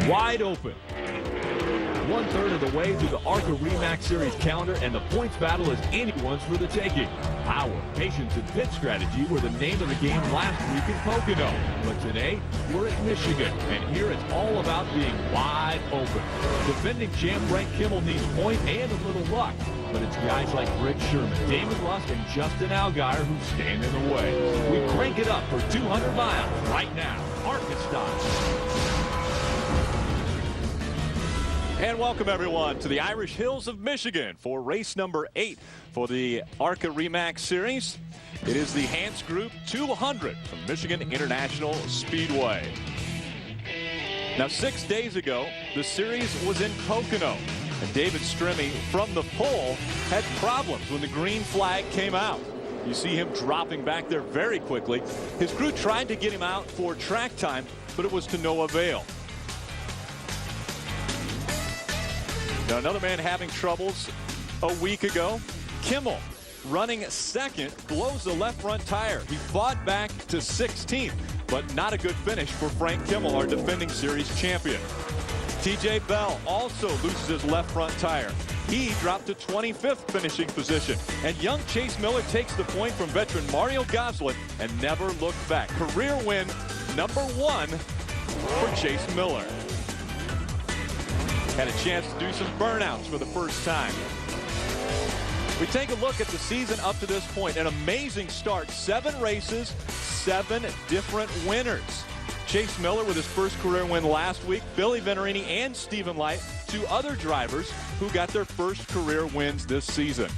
wide open. 1/3 of the way through the ARCA RE Series calendar, and the points battle is anyone's for the taking. Power, patience, and pit strategy were the name of the game last week in Pocono. But today, we're at Michigan, and here it's all about being wide open. Defending champ Frank Kimmel needs point and a little luck. But it's guys like Rick Sherman, Damon Lusk, and Justin Allgaier who stand in the way. We crank it up for 200 miles right now, ARCA style. And welcome everyone to the Irish Hills of Michigan for race number 8 for the ARCA RE Series. It is the Hantz Group 200 from Michigan International Speedway. Now 6 days ago, the series was in Pocono, and David Stremme from the pole had problems when the green flag came out. You see him dropping back there very quickly. His crew tried to get him out for track time, but it was to no avail. Now another man having troubles a week ago. Kimmel, running second, blows the left front tire. He fought back to 16th, but not a good finish for Frank Kimmel, our defending series champion. TJ Bell also loses his left front tire. He dropped to 25th finishing position. And young Chase Miller takes the point from veteran Mario Goslin and never looked back. Career win number 1 for Chase Miller. Had a chance to do some burnouts for the first time. We take a look at the season up to this point. An amazing start. 7 races, 7 different winners. Chase Miller with his first career win last week. Billy Venturini and Stephen Light, 2 other drivers who got their first career wins this season.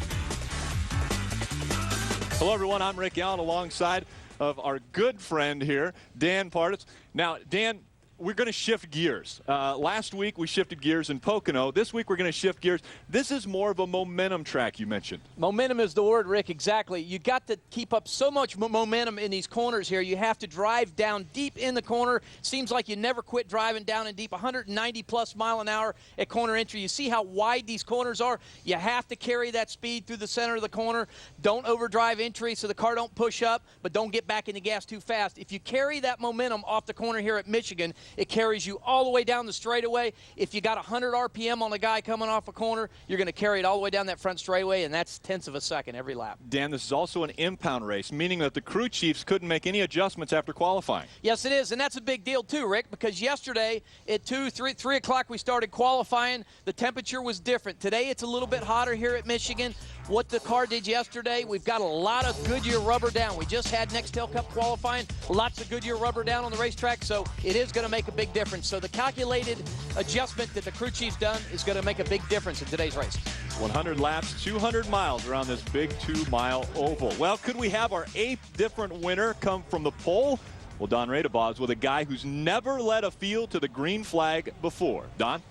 Hello everyone, I'm Rick Allen alongside of our good friend here, Dan Partitz. Now, Dan, we're going to shift gears. Last week we shifted gears in Pocono. This week we're going to shift gears. This is more of a momentum track, you mentioned. Momentum is the word, Rick, exactly. You got to keep up so much momentum in these corners here. You have to drive down deep in the corner. Seems like you never quit driving down and deep. 190 plus mile an hour at corner entry. You see how wide these corners are? You have to carry that speed through the center of the corner. Don't overdrive entry so the car don't push up, but don't get back in the gas too fast. If you carry that momentum off the corner here at Michigan, it carries you all the way down the straightaway. If you got 100 RPM on a guy coming off a corner, you're going to carry it all the way down that front straightaway, and that's tenths of a second every lap. Dan, this is also an impound race, meaning that the crew chiefs couldn't make any adjustments after qualifying. Yes, it is, and that's a big deal too, Rick, because yesterday at 3 o'clock we started qualifying. The temperature was different. Today it's a little bit hotter here at Michigan. What the car did yesterday, we've got a lot of Goodyear rubber down. We just had Nextel Cup qualifying, lots of Goodyear rubber down on the racetrack, so it is going to make a big difference. So the calculated adjustment that the crew chief's done is going to make a big difference in today's race. 100 laps, 200 miles around this big 2-mile oval. Well, could we have our 8th different winner come from the pole? Well, Don Radebob's with a guy who's never led a field to the green flag before. Don?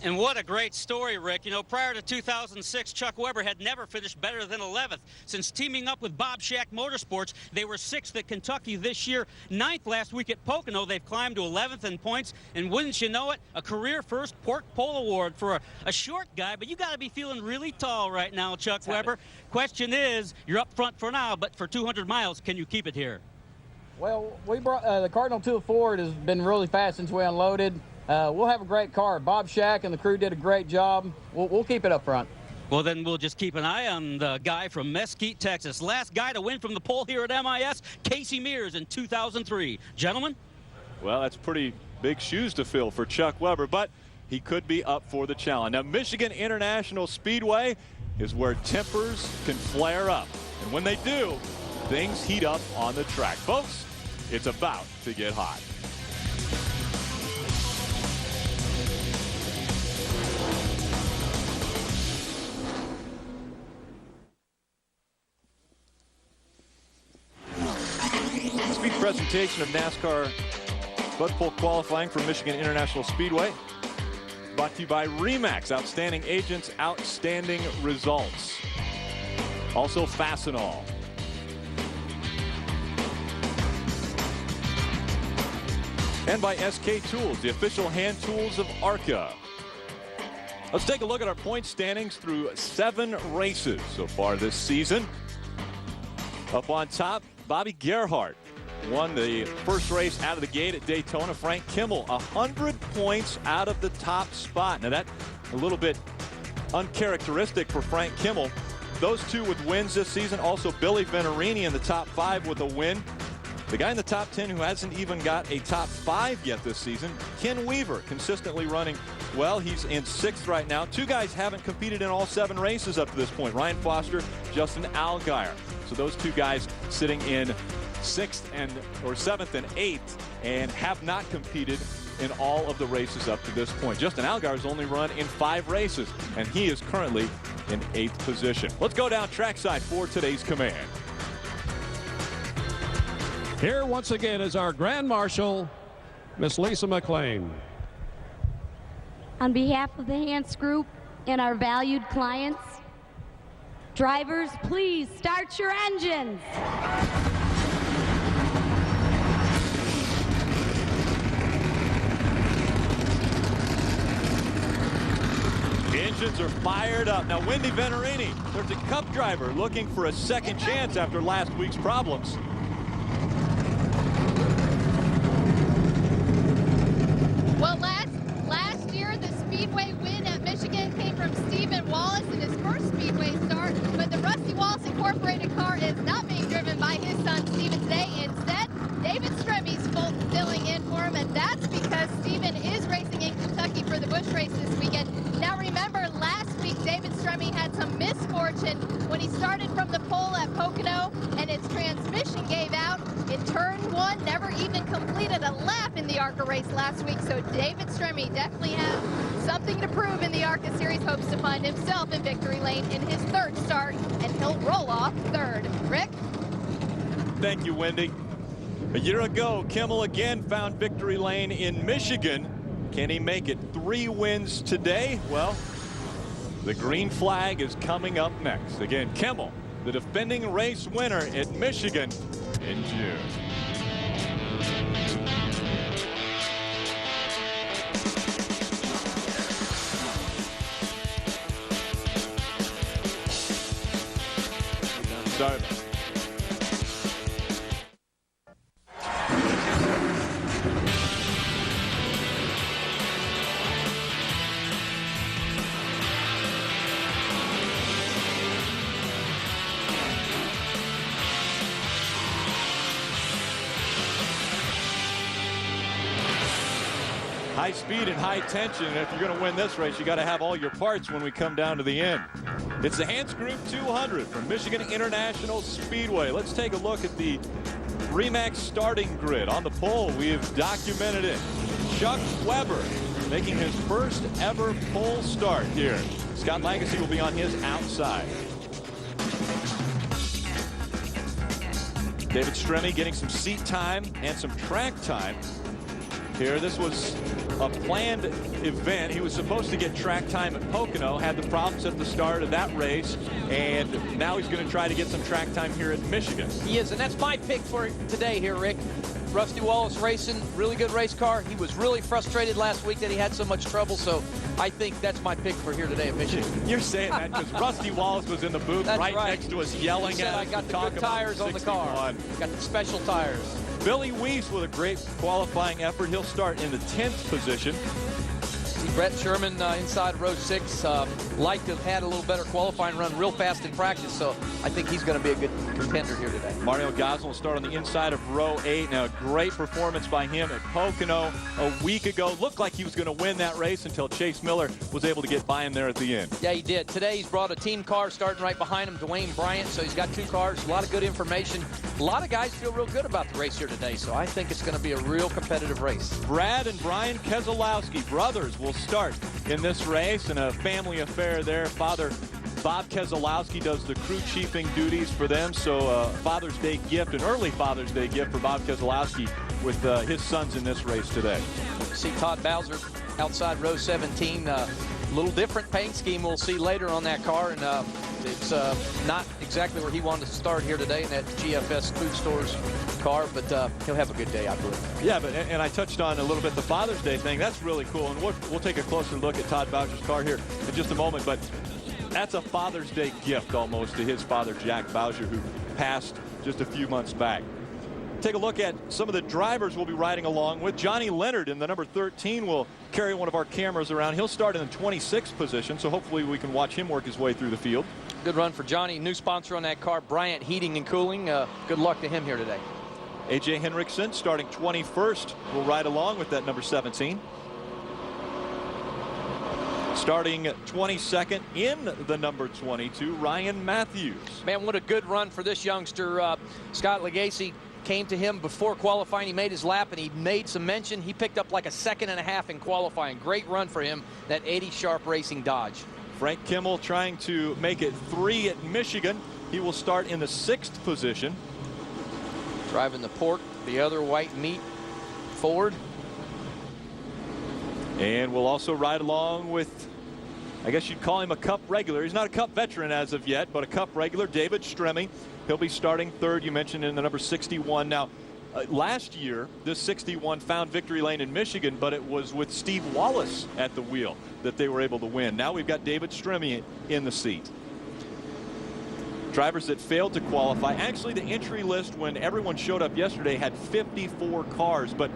And what a great story, Rick. You know, prior to 2006, Chuck Weber had never finished better than 11th. Since teaming up with Bob Shack Motorsports, they were 6th at Kentucky this year, 9th last week at Pocono. They've climbed to 11th in points, and wouldn't you know it, a career first Port Pole Award for a short guy, but you got to be feeling really tall right now, Chuck Weber. Question is, you're up front for now, but for 200 miles, can you keep it here? Well, we brought the Cardinal 204 has been really fast since we unloaded. We'll have a great car. Bob Shack and the crew did a great job. We'll keep it up front. Well, then we'll just keep an eye on the guy from Mesquite, Texas. Last guy to win from the pole here at MIS, Casey Mears in 2003. Gentlemen? Well, that's pretty big shoes to fill for Chuck Weber, but he could be up for the challenge. Now, Michigan International Speedway is where tempers can flare up. And when they do, things heat up on the track. Folks, it's about to get hot. Speed presentation of NASCAR Bud Pole qualifying for Michigan International Speedway. Brought to you by RE/MAX, outstanding agents, outstanding results. Also Fastenal. And by SK Tools, the official hand tools of ARCA. Let's take a look at our point standings through 7 races so far this season. Up on top, Bobby Gerhart won the first race out of the gate at Daytona. Frank Kimmel, 100 points out of the top spot. Now that's a little bit uncharacteristic for Frank Kimmel. Those two with wins this season. Also Billy Venerini in the top 5 with a win. The guy in the top 10 who hasn't even got a top 5 yet this season, Ken Weaver, consistently running well. He's in 6th right now. Two guys haven't competed in all 7 races up to this point, Ryan Foster, Justin Allgaier. So those two guys sitting in 6th or 7th and 8th and have not competed in all of the races up to this point. Justin Allgaier's only run in 5 races, and he is currently in 8th position. Let's go down trackside for today's command. Here once again is our Grand Marshal, Miss Lisa McLean. On behalf of the Hantz Group and our valued clients, drivers, please start your engines. Engines are fired up. Now Wendy Venerini, there's a Cup driver looking for a second chance after last week's problems. Well, last year, the Speedway win at Michigan came from Stephen Wallace in his first Speedway start, but the Rusty Wallace Incorporated car is not being driven by his son, Stephen, today. Instead, David Stremmy's filling in for him, and that's because Stephen is racing in Kentucky for the Busch race this weekend. Now, remember, last week, David Stremme had some misfortune when he started from the pole at Pocono, and his transmission gave out in turn 1, never even completed a lap in the ARCA race last week. So David Stremme definitely has something to prove in the ARCA Series, hopes to find himself in victory lane in his 3rd start, and he'll roll off 3rd. Rick? Thank you, Wendy. A year ago, Kimmel again found victory lane in Michigan. Can he make it 3 wins today? Well, the green flag is coming up next. Again, Kimmel, the defending race winner at Michigan in June. Start. High speed and high tension, and if you're going to win this race, you got to have all your parts when we come down to the end. It's the Hantz Group 200 from Michigan International Speedway. Let's take a look at the RE/MAX starting grid. On the pole, we have documented it. Chuck Weber making his first ever pole start here. Scott Lagacy will be on his outside. David Stremme getting some seat time and some track time here. This was a planned event. He was supposed to get track time at Pocono, had the problems at the start of that race, and now he's going to try to get some track time here at Michigan. He is, and that's my pick for today here, Rick. Rusty Wallace Racing, really good race car. He was really frustrated last week that he had so much trouble, so I think that's my pick for here today at Michigan. You're saying that because Rusty Wallace was in the booth right next to us yelling at us. I got the good tires on the car. Got the special tires. Billy Weiss with a great qualifying effort. He'll start in the 10th position. See Brett Sherman inside row 6. Like to have had a little better qualifying run real fast in practice, so I think he's going to be a good contender here today. Mario Gosling will start on the inside of row 8. Now, a great performance by him at Pocono a week ago. Looked like he was going to win that race until Chase Miller was able to get by him there at the end. Yeah, he did. Today he's brought a team car starting right behind him, Dwayne Bryant, so he's got 2 cars, a lot of good information. A lot of guys feel real good about the race here today, so I think it's going to be a real competitive race. Brad and Brian Keselowski, brothers, will start in this race, and a family affair there. Father Bob Keselowski does the crew chiefing duties for them, so Father's Day gift, an early Father's Day gift for Bob Keselowski with his sons in this race today. See Todd Bowser outside row 17. A little different paint scheme we'll see later on that car, and it's not exactly where he wanted to start here today in that GFS Food Stores car, but he'll have a good day, I believe. Yeah, but and I touched on a little bit the Father's Day thing. That's really cool, and we'll take a closer look at Todd Bowser's car here in just a moment, but that's a Father's Day gift almost to his father, Jack Bowser, who passed just a few months back. Take a look at some of the drivers we'll be riding along with. Johnny Leonard in the number 13 will carry one of our cameras around. He'll start in the 26th position, so hopefully we can watch him work his way through the field. Good run for Johnny. New sponsor on that car, Bryant Heating and Cooling. Good luck to him here today. A.J. Henriksen starting 21st will ride along with that number 17. Starting 22nd in the number 22, Ryan Matthews. Man, what a good run for this youngster. Scott Legacy came to him before qualifying. He made his lap and he made some mention. He picked up like a 1.5 seconds in qualifying. Great run for him, that 80 Sharp Racing Dodge. Frank Kimmel trying to make it 3 at Michigan. He will start in the 6th position. Driving the Pork, the other white meat Ford. And we'll also ride along with, I guess you'd call him a Cup regular. He's not a Cup veteran as of yet, but a Cup regular, David Stremme. He'll be starting 3rd, you mentioned, in the number 61. Now, last year, this 61 found victory lane in Michigan, but it was with Steve Wallace at the wheel that they were able to win. Now we've got David Stremme in the seat. Drivers that failed to qualify. Actually, the entry list when everyone showed up yesterday had 54 cars, but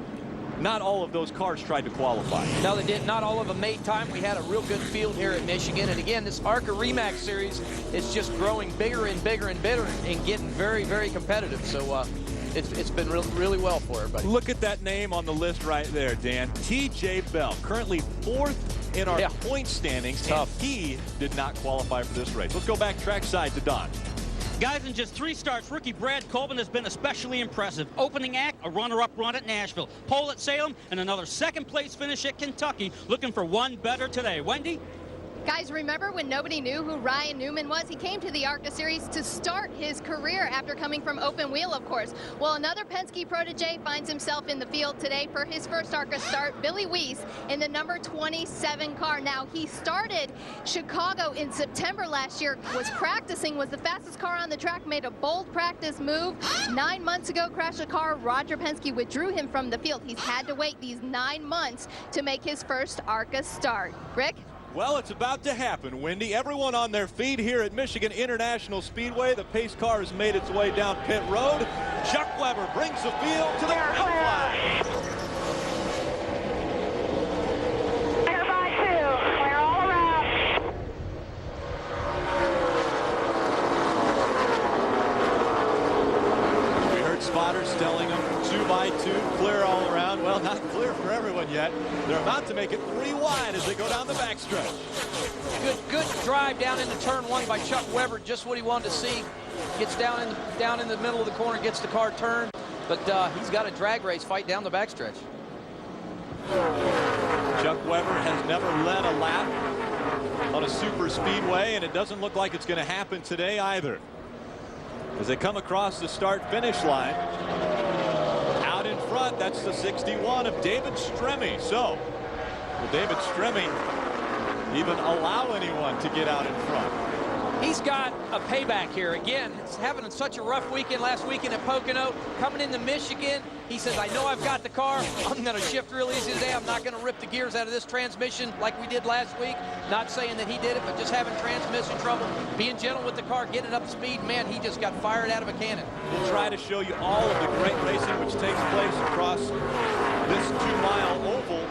not all of those cars tried to qualify. No, they did. Not all of them made time. We had a real good field here at Michigan. And again, this ARCA RE/MAX series is just growing bigger and bigger and bigger and getting very, very competitive. So it's been really well for everybody. Look at that name on the list right there, Dan. T.J. Bell, currently 4th in our point standings, and he did not qualify for this race. Let's go back trackside to Don. Guys, in just 3 starts, rookie Brad Colvin has been especially impressive. Opening act, a runner-up run at Nashville, pole at Salem, and another 2nd place finish at Kentucky. Looking for one better today. Wendy? Guys, remember when nobody knew who Ryan Newman was? He came to the ARCA Series to start his career after coming from open wheel, of course. Well, another Penske protege finds himself in the field today for his first ARCA start, Billy Weiss, in the number 27 car. Now, he started Chicago in September last year, was practicing, was the fastest car on the track, made a bold practice move. 9 months ago, crashed a car. Roger Penske withdrew him from the field. He's had to wait these 9 months to make his first ARCA start. Rick? Well, it's about to happen, Wendy. Everyone on their feet here at Michigan International Speedway. The pace car has made its way down pit road. Chuck Weber brings the field to the green flag. Clear by 2. Clear all around. We heard spotters telling them 2 by 2, clear all around. Well, not clear for everyone yet. They're about to make it 3 wide as they go down the backstretch. Good drive down into turn 1 by Chuck Weber. Just what he wanted to see. Gets down in the middle of the corner, gets the car turned, but he's got a drag race fight down the backstretch. Chuck Weber has never led a lap on a super speedway, and it doesn't look like it's going to happen today either. As they come across the start-finish line, out in front, that's the 61 of David Stremme. So, will David Stremme even allow anyone to get out in front? He's got a payback here. Again, it's having such a rough weekend last weekend at Pocono. Coming into Michigan, he says, I know I've got the car. I'm going to shift real easy today. I'm not going to rip the gears out of this transmission like we did last week. Not saying that he did it, but just having transmission trouble, being gentle with the car, getting up to speed. Man, he just got fired out of a cannon. We'll try to show you all of the great racing which takes place across this 2-mile oval.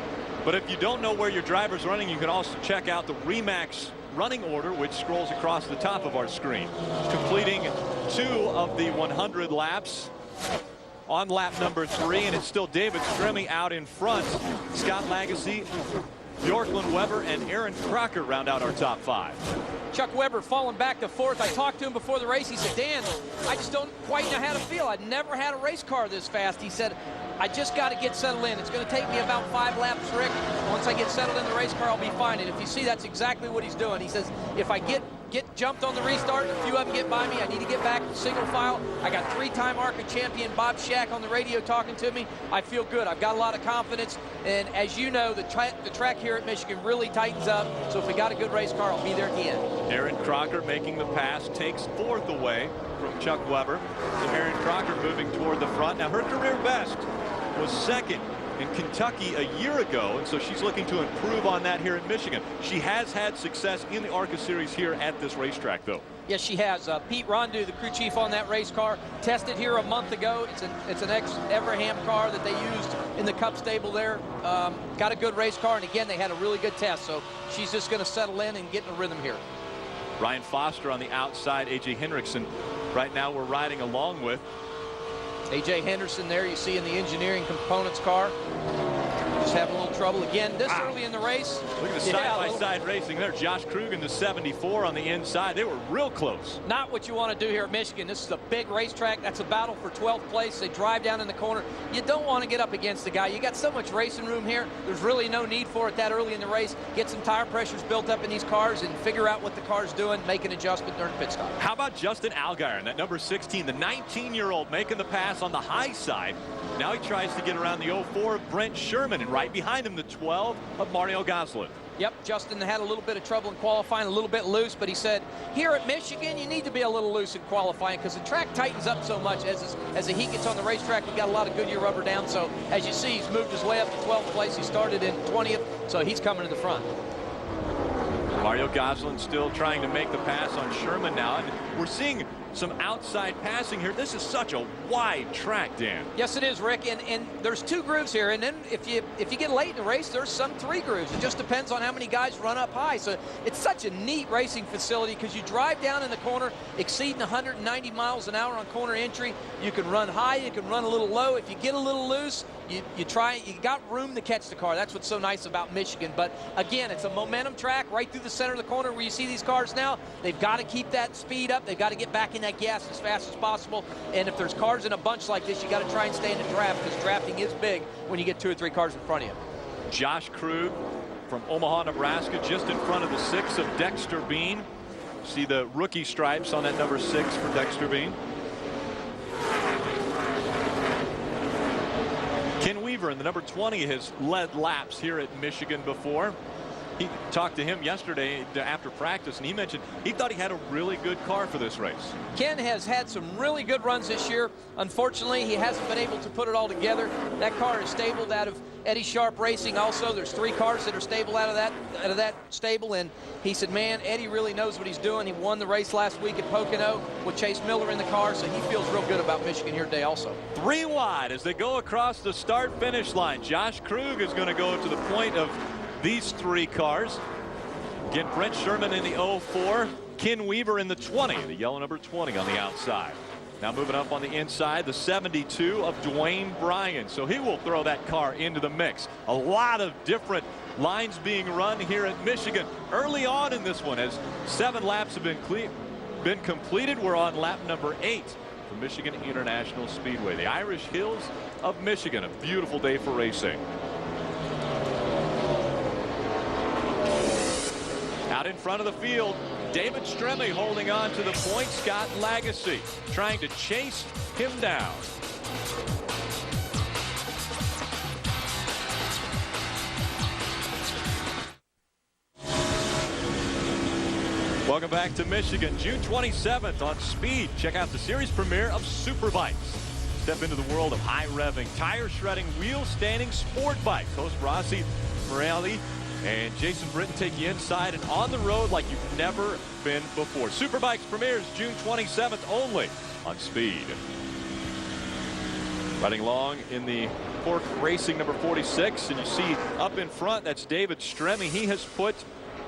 But if you don't know where your driver's running, you can also check out the RE/MAX running order, which scrolls across the top of our screen. Completing 2 of the 100 laps on lap number 3, and it's still David Stremme out in front. Scott Lagasse, Bjorklund Weber, and Aaron Crocker round out our top 5. Chuck Weber falling back to 4th. I talked to him before the race. He said, Dan, I just don't quite know how to feel. I've never had a race car this fast. He said, I just got to get settled in. It's going to take me about 5 laps, Rick. Once I get settled in the race car, I'll be fine. And if you see, that's exactly what he's doing. He says, if I get jumped on the restart, a few of them get by me, I need to get back single file. I got 3-time ARCA champion Bob Shack on the radio talking to me. I feel good. I've got a lot of confidence. And as you know, the track here at Michigan really tightens up. So if we got a good race car, I'll be there at the end. Aaron Crocker making the pass, takes 4th away from Chuck Weber. So Aaron Crocker moving toward the front. Now her career best was 2nd in Kentucky a year ago, and so she's looking to improve on that here at Michigan. She has had success in the ARCA series here at this racetrack, though. Yes, she has. Pete Rondu, the crew chief on that race car, tested here a month ago. It's an ex-Everham car that they used in the Cup stable there. Got a good race car, and again, they had a really good test, so she's just going to settle in and get in a rhythm here. Ryan Foster on the outside, A.J. Henriksen right now we're riding along with. A.J. Henderson there you see in the engineering components car. Just having a little trouble again this early in the race. Look at the side-by-side racing there. Josh Krug in the 74 on the inside. They were real close. Not what you want to do here at Michigan. This is a big racetrack. That's a battle for 12th place. They drive down in the corner. You don't want to get up against the guy. You got so much racing room here. There's really no need for it that early in the race. Get some tire pressures built up in these cars and figure out what the car's doing, make an adjustment during pit stop. How about Justin Allgaier, that number 16, the 19-year-old making the pass on the high side. Now he tries to get around the 04 of Brent Sherman, and right behind him the 12 of Mario Goslin. Yep, Justin had a little bit of trouble in qualifying, a little bit loose, but he said here at Michigan you need to be a little loose in qualifying because the track tightens up so much as the heat gets on the racetrack. We got a lot of Goodyear rubber down, so as you see, he's moved his way up to 12th place. He started in 20th, so he's coming to the front. Mario Goslin still trying to make the pass on Sherman now, and we're seeing some outside passing here. This is such a wide track, Dan. Yes, it is, Rick, and there's 2 grooves here, and then if you get late in the race, there's some 3 grooves. It just depends on how many guys run up high. So it's such a neat racing facility because you drive down in the corner exceeding 190 miles an hour on corner entry. You can run high, you can run a little low. If you get a little loose, you got room to catch the car. That's what's so nice about Michigan. But again, it's a momentum track right through the center of the corner where you see these cars now. They've got to keep that speed up. They've got to get back in that gas as fast as possible. And if there's cars in a bunch like this, you got to try and stay in the draft because drafting is big when you get 2 or 3 cars in front of you. Josh Krug from Omaha, Nebraska, just in front of the 6 of Dexter Bean. See the rookie stripes on that number 6 for Dexter Bean. Ken Weaver in the number 20 has led laps here at Michigan before. He talked to him yesterday after practice, and he mentioned he thought he had a really good car for this race. Ken has had some really good runs this year. Unfortunately, he hasn't been able to put it all together. That car is stabled out of Eddie Sharp Racing also. There's 3 cars that are stable out of that stable, and he said, man, Eddie really knows what he's doing. He won the race last week at Pocono with Chase Miller in the car, so he feels real good about Michigan here today also. 3 wide as they go across the start-finish line. Josh Krug is going to go to the point of these 3 cars. Again, Brent Sherman in the 04, Ken Weaver in the 20, the yellow number 20 on the outside. Now moving up on the inside, the 72 of Dwayne Bryan. So he will throw that car into the mix. A lot of different lines being run here at Michigan early on in this one as 7 laps have been completed. We're on lap number 8 for Michigan International Speedway, the Irish Hills of Michigan. A beautiful day for racing. Out in front of the field, David Stremme holding on to the point. Scott Lagasse trying to chase him down. Welcome back to Michigan, June 27th on Speed. Check out the series premiere of Superbikes. Step into the world of high revving, tire shredding, wheel standing sport bike. Host Rossi Morelli and Jason Britton take you inside and on the road like you've never been before. Superbikes premieres June 27th only on Speed. Riding along in the Cork Racing number 46, and you see up in front, that's David Stremme. He has put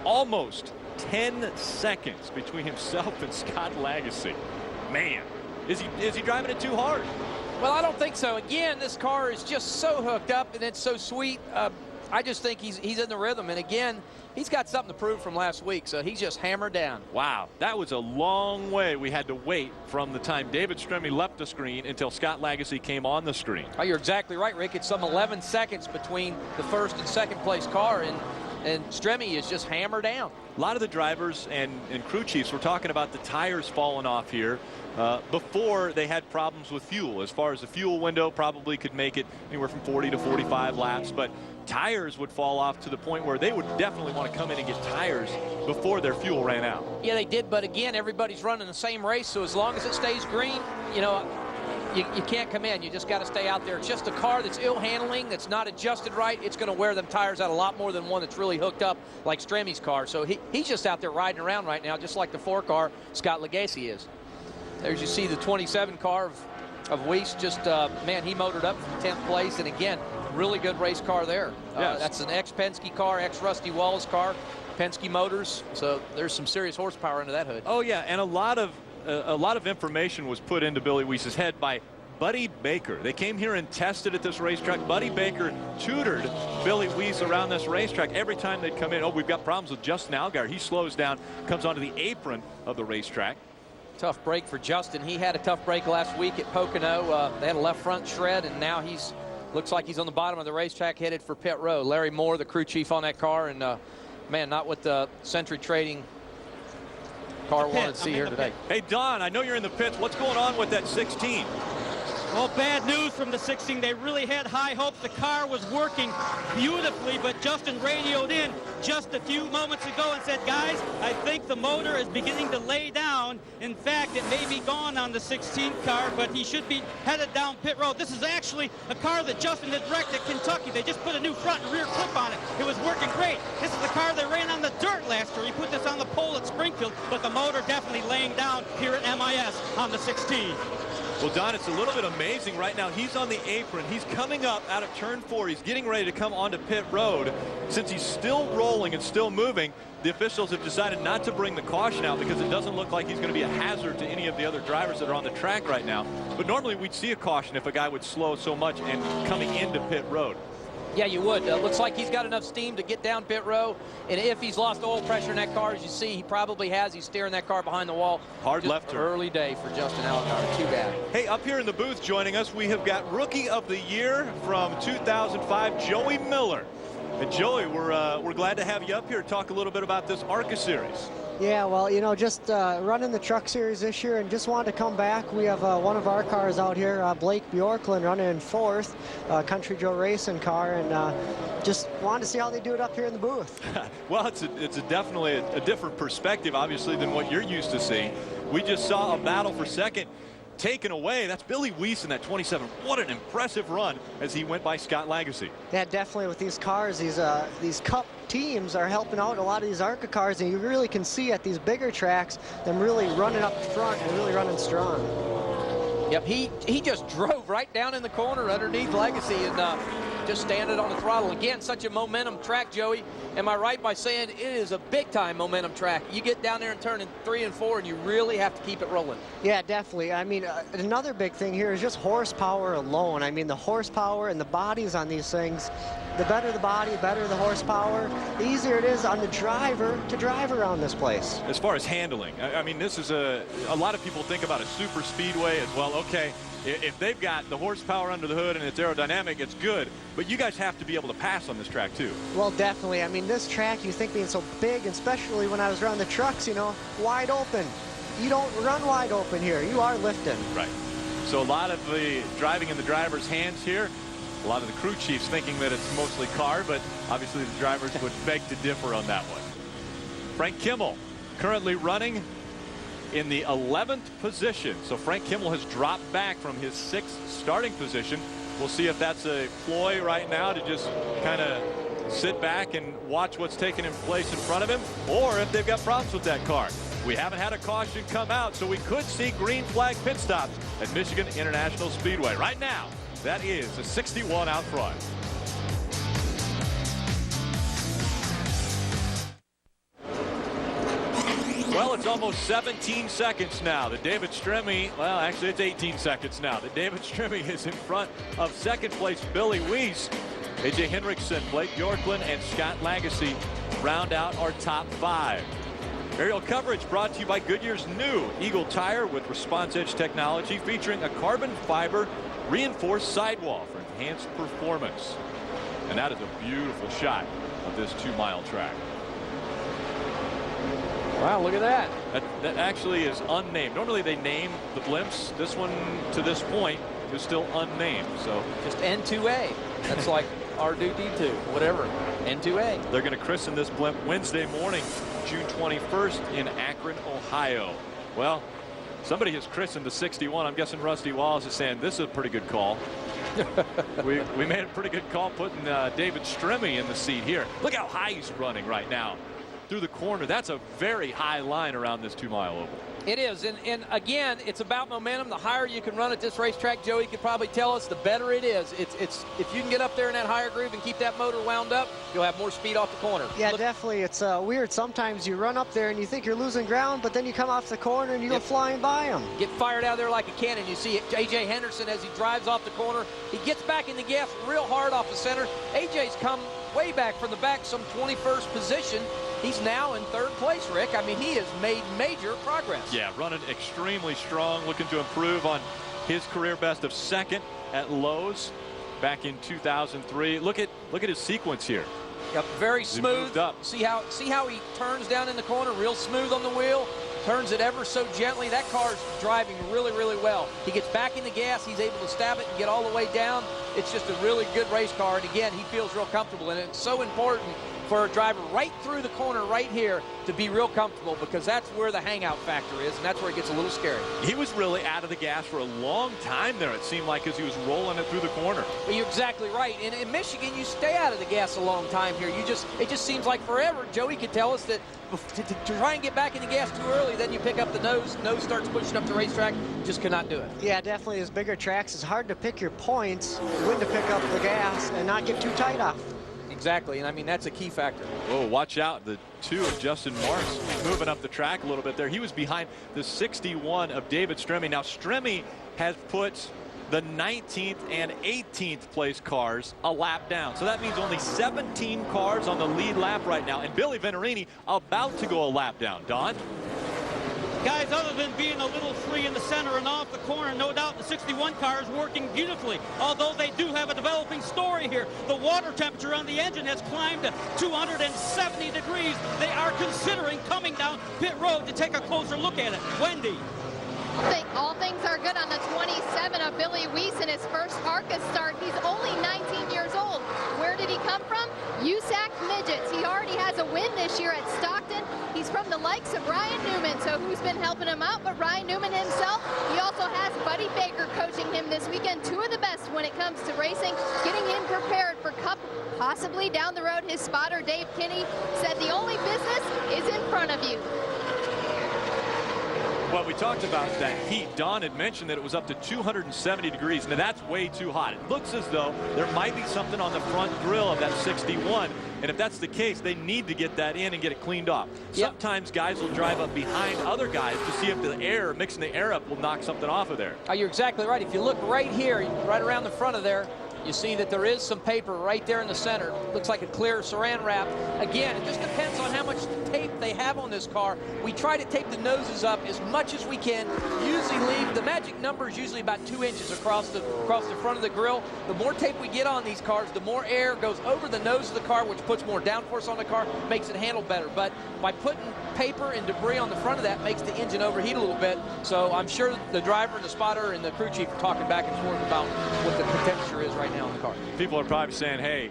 almost 10 seconds between himself and Scott Lagasse. Man, is he driving it too hard? Well, I don't think so. Again, this car is just so hooked up and it's so sweet. I just think he's in the rhythm, and again, he's got something to prove from last week, so he's just hammered down. Wow, that was a long way we had to wait from the time David Stremme left the screen until Scott Lagasse came on the screen. Oh, you're exactly right, Rick. It's some 11 seconds between the first and second place car, and Stremme is just hammered down. A lot of the drivers and crew chiefs were talking about the tires falling off here before they had problems with fuel. As far as the fuel window, probably could make it anywhere from 40 to 45 laps, but tires would fall off to the point where they would definitely want to come in and get tires before their fuel ran out. Yeah, they did, but again, everybody's running the same race, so as long as it stays green, you know, you can't come in. You just got to stay out there. It's just a car that's ill handling, that's not adjusted right. It's going to wear them tires out a lot more than one that's really hooked up like Stremmy's car. So he's just out there riding around right now, just like the 4 car Scott Legacy is. There's you see the 27 car of Weiss. Just, man, he motored up from 10th place. And again, really good race car there. Yes. That's an ex-Penske car, ex-Rusty Wallace car, Penske Motors. So there's some serious horsepower into that hood. Oh, yeah, and a lot of information was put into Billy Weiss's head by Buddy Baker. They came here and tested at this racetrack. Buddy Baker tutored Billy Weiss around this racetrack every time they'd come in. Oh, we've got problems with Justin Allgaier. He slows down, comes onto the apron of the racetrack. Tough break for Justin. He had a tough break last week at Pocono. They had a left front shred, and now looks like he's on the bottom of the racetrack headed for pit road. Larry Moore, the crew chief on that car, and man, not what the Century Trading car wanted to see here today. Hey, Don, I know you're in the pits. What's going on with that 16? Well, bad news from the 16. They really had high hopes. The car was working beautifully, but Justin radioed in just a few moments ago and said, guys, I think the motor is beginning to lay down. In fact, it may be gone on the 16 car, but he should be headed down pit road. This is actually a car that Justin had wrecked at Kentucky. They just put a new front and rear clip on it. It was working great. This is the car they ran on the dirt last year. He put this on the pole at Springfield, but the motor definitely laying down here at MIS on the 16. Well, Don, it's a little bit amazing right now. He's on the apron. He's coming up out of turn 4. He's getting ready to come onto pit road. Since he's still rolling and still moving, the officials have decided not to bring the caution out because it doesn't look like he's going to be a hazard to any of the other drivers that are on the track right now. But normally we'd see a caution if a guy would slow so much and coming into pit road. Yeah, you would. Looks like he's got enough steam to get down pit row. And if he's lost oil pressure in that car, as you see, he probably has. He's steering that car behind the wall. Hard left turn. Early day for Justin Allgaier. Too bad. Hey, up here in the booth joining us, we have got Rookie of the Year from 2005, Joey Miller. And Joey, we're glad to have you up here to talk a little bit about this ARCA series. Yeah, well, you know, just running the truck series this year and just wanted to come back. We have one of our cars out here, Blake Bjorklund, running in 4th, Country Joe Racing car, and just wanted to see how they do it up here in the booth. Well, it's definitely a different perspective, obviously, than what you're used to seeing. We just saw a battle for second taken away. That's Billy Weiss in that 27. What an impressive run as he went by Scott Legacy. Yeah, definitely with these cars, these Cup teams are helping out a lot of these ARCA cars, and you really can see at these bigger tracks them really running up front and really running strong. Yep, he just drove right down in the corner underneath Legacy and just standing on the throttle. Again, such a momentum track, Joey. Am I right by saying it is a big-time momentum track? You get down there and turn in 3 and 4, and you really have to keep it rolling. Yeah, definitely. I mean, another big thing here is just horsepower alone. I mean, the horsepower and the bodies on these things, the better the body, better the horsepower, the easier it is on the driver to drive around this place. As far as handling, I mean, this is a lot of people think about a super speedway as well. Okay, if they've got the horsepower under the hood and it's aerodynamic, it's good. But you guys have to be able to pass on this track, too. Well, definitely. I mean, this track, you think being so big, and especially when I was around the trucks, you know, wide open. You don't run wide open here. You are lifting. Right. So a lot of the driving in the driver's hands here. A lot of the crew chiefs thinking that it's mostly car, but obviously the drivers would beg to differ on that one. Frank Kimmel currently running in the 11th position. So Frank Kimmel has dropped back from his 6th starting position. We'll see if that's a ploy right now to just kind of sit back and watch what's taking place in front of him, or if they've got problems with that car. We haven't had a caution come out, so we could see green flag pit stops at Michigan International Speedway. Right now, that is a 61 out front. Well, it's almost 17 seconds now that David Stremme, well, actually it's 18 seconds now that David Stremme is in front of second place Billy Weiss. A.J. Henriksen, Blake Bjorklund, and Scott Legacy round out our top 5. Aerial coverage brought to you by Goodyear's new Eagle tire with Response Edge technology featuring a carbon fiber reinforced sidewall for enhanced performance. And that is a beautiful shot of this 2-mile track. Wow, look at that. That actually is unnamed. Normally they name the blimps. This one, to this point, is still unnamed. So just N2A. That's like R2D2, whatever. N2A. They're going to christen this blimp Wednesday morning, June 21st in Akron, Ohio. Well, Somebody has christened the 61. I'm guessing Rusty Wallace is saying this is a pretty good call. we made a pretty good call putting David Stremme in the seat here. Look how high he's running right now through the corner. That's a very high line around this 2-mile oval. It is, and again, it's about momentum. The higher you can run at this racetrack, Joey could probably tell us, the better it is. It's if you can get up there in that higher groove and keep that motor wound up, you'll have more speed off the corner. Yeah, definitely. It's weird. Sometimes you run up there and you think you're losing ground, but then you come off the corner and you go flying by them. Get fired out there like a cannon. You see A.J. Henderson as he drives off the corner. He gets back in the gas real hard off the center. A.J.'s come way back from the back, some 21st position. He's now in 3rd place, Rick. I mean, he has made major progress. Yeah, running extremely strong, looking to improve on his career best of 2nd at Lowe's back in 2003. Look at his sequence here. Yep, very smooth. Up. See how he turns down in the corner, real smooth on the wheel. Turns it ever so gently. That car's driving really, really well. He gets back in the gas. He's able to stab it and get all the way down. It's just a really good race car. And again, he feels real comfortable. And it's so important for a driver right through the corner right here to be real comfortable, because that's where the hangout factor is, and that's where it gets a little scary. He was really out of the gas for a long time there, it seemed like, as he was rolling it through the corner. But you're exactly right. And in Michigan, you stay out of the gas a long time here. It just seems like forever. Joey could tell us that to try and get back in the gas too early, then you pick up the nose. Nose starts pushing up the racetrack. Just could not do it. Yeah, definitely. As bigger tracks, it's hard to pick your points, when to pick up the gas and not get too tight off. Exactly, and I mean, that's a key factor. Oh, watch out. The 2 of Justin Morris moving up the track a little bit there. He was behind the 61 of David Stremme. Now, Stremme has put the 19th and 18th place cars a lap down. So that means only 17 cars on the lead lap right now. And Billy Venturini about to go a lap down. Don? Guys, other than being a little free in the center and off the corner, no doubt the 61 car is working beautifully, although they do have a developing story here. The water temperature on the engine has climbed to 270 degrees. They are considering coming down pit road to take a closer look at it. Wendy. All things are good on the 27 of Billy Weiss in his first ARCA start. He's only 19 years old. Where did he come from? USAC Midgets. He already has a win this year at Stockton. He's from the likes of Ryan Newman, so who's been helping him out but Ryan Newman himself? He also has Buddy Baker coaching him this weekend. 2 of the best when it comes to racing, getting him prepared for Cup, possibly down the road. His spotter, Dave Kinney, said the only business is in front of you. Well, we talked about that heat. Don had mentioned that it was up to 270 degrees. Now, that's way too hot. It looks as though there might be something on the front grille of that 61. And if that's the case, they need to get that in and get it cleaned off. Yep. Sometimes guys will drive up behind other guys to see if the air, mixing the air up, will knock something off of there. Oh, you're exactly right. If you look right here, right around the front of there, you see that there is some paper right there in the center. Looks like a clear saran wrap. Again, it just depends on how much tape they have on this car. We try to tape the noses up as much as we can. Usually leave, the magic number is usually about 2 inches across the front of the grille. The more tape we get on these cars, the more air goes over the nose of the car, which puts more downforce on the car, makes it handle better. But by putting paper and debris on the front of that makes the engine overheat a little bit. So I'm sure the driver and the spotter and the crew chief are talking back and forth about what the temperature is right now in the car. People are probably saying, hey,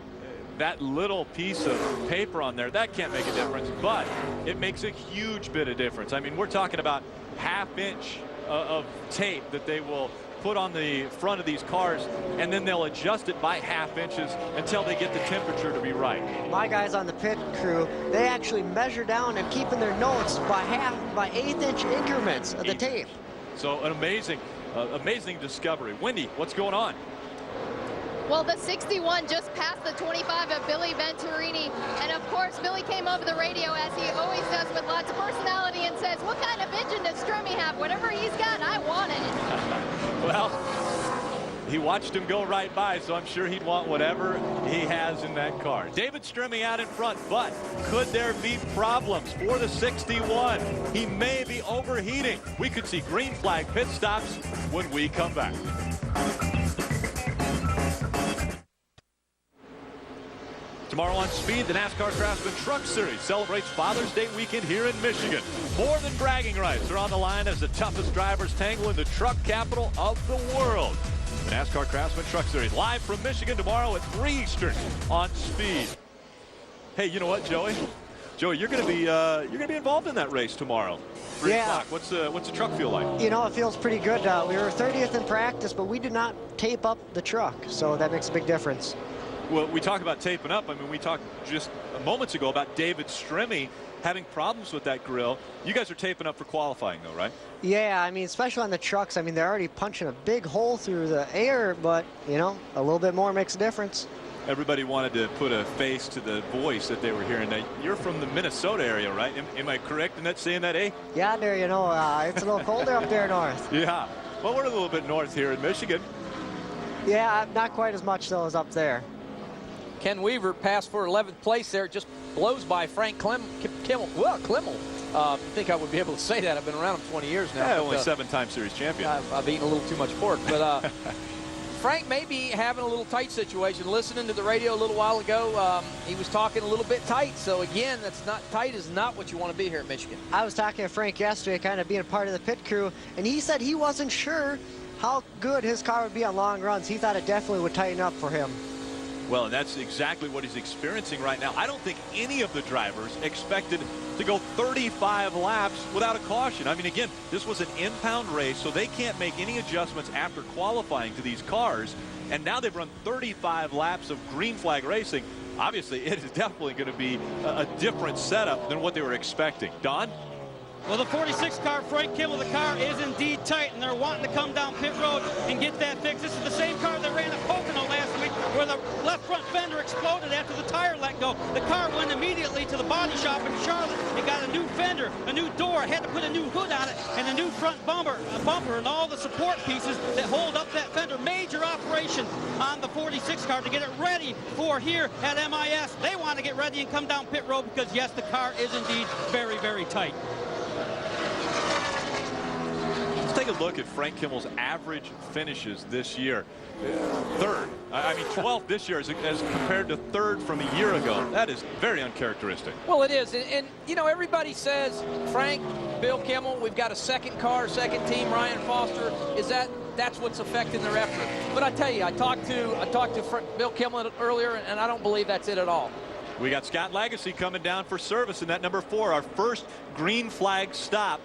that little piece of paper on there, that can't make a difference, but it makes a huge bit of difference. I mean, we're talking about ½ inch of tape that they will put on the front of these cars, and then they'll adjust it by ½ inches until they get the temperature to be right. My guys on the pit crew, they actually measure down and keep in their notes by 1/8 inch increments of the tape. So an amazing discovery. Wendy, what's going on? Well, the 61 just passed the 25 of Billy Venturini. And of course, Billy came over the radio, as he always does, with lots of personality, and says, what kind of engine does Stremme have? Whatever he's got, I want it. Well, he watched him go right by, so I'm sure he'd want whatever he has in that car. David Stremme out in front, but could there be problems for the 61? He may be overheating. We could see green flag pit stops when we come back. Tomorrow on Speed, the NASCAR Craftsman Truck Series celebrates Father's Day weekend here in Michigan. More than bragging rights are on the line as the toughest drivers tangle in the truck capital of the world. The NASCAR Craftsman Truck Series live from Michigan tomorrow at 3 Eastern on Speed. Hey, you know what, Joey? Joey, you're going to be involved in that race tomorrow. 3 o'clock. What's the truck feel like? You know, it feels pretty good. We were 30th in practice, but we did not tape up the truck, so that makes a big difference. Well, we talk about taping up. I mean, we talked just moments ago about David Stremme having problems with that grill. You guys are taping up for qualifying, though, right? Yeah, I mean, especially on the trucks. I mean, they're already punching a big hole through the air, but, you know, a little bit more makes a difference. Everybody wanted to put a face to the voice that they were hearing. Now, you're from the Minnesota area, right? Am I correct in that saying that, eh? Yeah, there, you know, it's a little colder up there north. Yeah. Well, we're a little bit north here in Michigan. Yeah, not quite as much, though, as up there. Ken Weaver passed for 11th place there. Just blows by Frank Kimmel. I think I would be able to say that. I've been around him 20 years now. Yeah, only 7-time series champion. I've eaten a little too much pork. But Frank may be having a little tight situation. Listening to the radio a little while ago, he was talking a little bit tight. So, again, that's not tight is not what you want to be here at Michigan. I was talking to Frank yesterday, kind of being part of the pit crew, and he said he wasn't sure how good his car would be on long runs. He thought it definitely would tighten up for him. Well, and that's exactly what he's experiencing right now. I don't think any of the drivers expected to go 35 laps without a caution. I mean, again, this was an impound race, so they can't make any adjustments after qualifying to these cars. And now they've run 35 laps of green flag racing. Obviously, it is definitely going to be a different setup than what they were expecting. Don? Well, the 46 car, Frank Kimmel, the car is indeed tight, and they're wanting to come down pit road and get that fixed. This is the same car that ran at Pocono last week where the left front fender exploded after the tire let go. The car went immediately to the body shop in Charlotte. It got a new fender, a new door, had to put a new hood on it, and a new front bumper and all the support pieces that hold up that fender. Major operation on the 46 car to get it ready for here at MIS. They want to get ready and come down pit road because, yes, the car is indeed very, very tight. Let's take a look at Frank Kimmel's average finishes this year. Third. I mean, 12th this year as compared to third from a year ago. That is very uncharacteristic. Well, it is. And you know, everybody says, Frank, Bill Kimmel, we've got a second car, second team, Ryan Foster. That's what's affecting their effort. But I tell you, I talked to Bill Kimmel earlier, and I don't believe that's it at all. We got Scott Lagacy coming down for service in that number 4, our first green flag stop.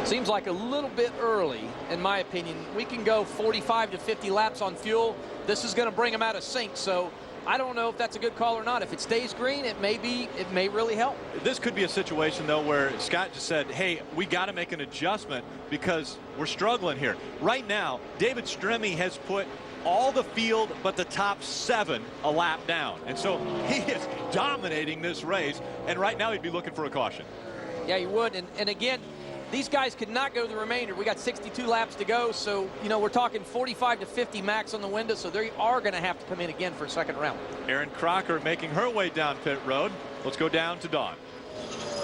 Seems like a little bit early, in my opinion. We can go 45 to 50 laps on fuel. This is going to bring them out of sync, so I don't know if that's a good call or not. If it stays green, it may really help. This could be a situation, though, where Scott just said, hey, we got to make an adjustment because we're struggling here. Right now, David Stremme has put all the field but the top 7 a lap down. And so he is dominating this race, and right now he'd be looking for a caution. Yeah, you would. And again, these guys could not go the remainder. We got 62 laps to go, so, you know, we're talking 45 to 50 max on the window, so they are going to have to come in again for a second round. Erin Crocker making her way down pit road. Let's go down to Dawn.